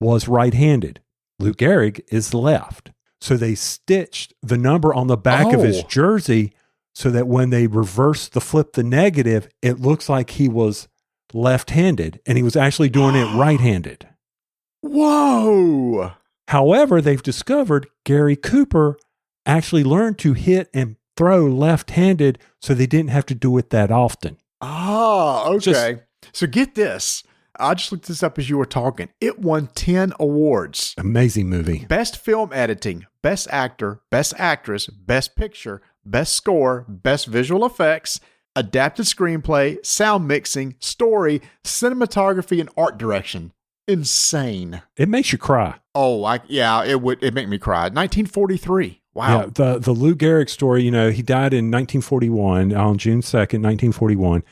was right-handed. Lou Gehrig is left. So they stitched the number on the back of his jersey so that when they flip the negative, it looks like he was left-handed, and he was actually doing it right-handed. Whoa! However, they've discovered Gary Cooper actually learned to hit and throw left-handed, so they didn't have to do it that often. Oh, okay. So get this. I just looked this up as you were talking. It won 10 awards. Amazing movie. Best film editing, best actor, best actress, best picture, best score, best visual effects, adapted screenplay, sound mixing, story, cinematography, and art direction. Insane. It makes you cry. Oh, it'd make me cry. 1943. Wow. Yeah, the Lou Gehrig story, he died in 1941, on June 2nd, 1941.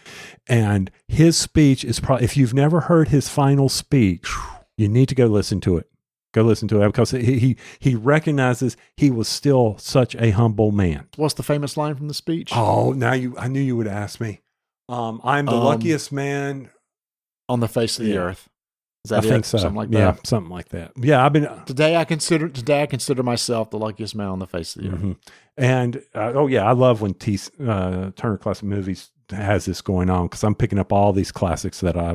And his speech is probably, if you've never heard his final speech, you need to go listen to it. Go listen to it, because he recognizes he was still such a humble man. What's the famous line from the speech? Oh, I knew you would ask me. I'm the luckiest man on the face of the earth. Is that I think so. Something like that. Yeah, something like that. Yeah, Today I consider myself the luckiest man on the face of the earth. And I love when Turner Classic Movies has this going on, because I'm picking up all these classics that I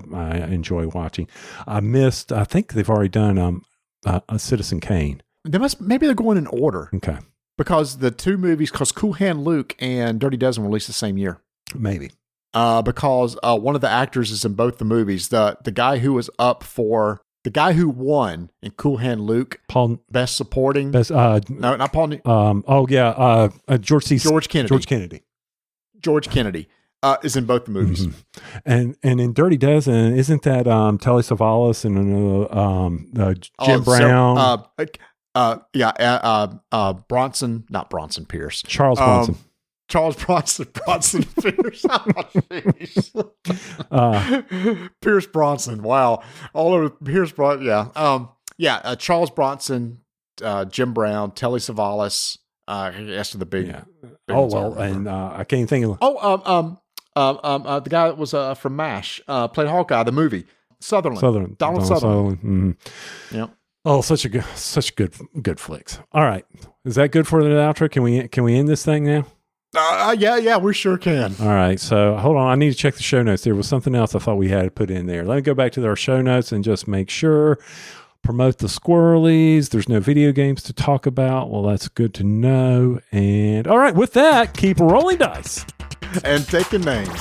enjoy watching. I think they've already done a Citizen Kane. Maybe they're going in order. Okay. Because the two movies, because Cool Hand Luke and Dirty Dozen were released the same year. Maybe. Because one of the actors is in both the movies. The guy who was up for the guy who won in Cool Hand Luke, Best Supporting. No, not Paul. George Kennedy. George Kennedy is in both the movies. And in Dirty Dozen, isn't that Telly Savalas and Jim Brown? Bronson, not Bronson Pierce. Charles Bronson. Charles Bronson Pierce. Pierce Bronson. Wow. All over Pierce Bronson. Yeah. Charles Bronson, Jim Brown, Telly Savalas. As to the big. Yeah. big and I can't think of. The guy that was from MASH, played Hawkeye, the movie. Sutherland. Donald Sutherland. Mm-hmm. Yep. Oh, such good flicks. All right. Is that good for the outro? Can we end this thing now? Yeah, we sure can. All right, so hold on. I need to check the show notes. There was something else I thought we had to put in there. Let me go back to our show notes and just make sure. Promote the squirrelies. There's no video games to talk about. Well, that's good to know. And all right, with that, keep rolling dice. And taking names.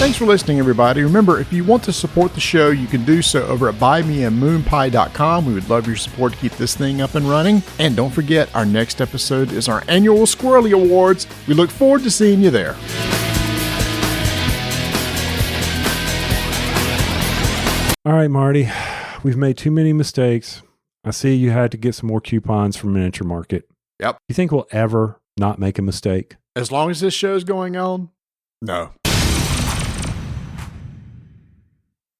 Thanks for listening, everybody. Remember, if you want to support the show, you can do so over at buymeamoonpie.com. We would love your support to keep this thing up and running. And don't forget, our next episode is our annual Squirrely Awards. We look forward to seeing you there. All right, Marty, we've made too many mistakes. I see you had to get some more coupons from Miniature Market. Yep. You think we'll ever not make a mistake? As long as this show's going on, no.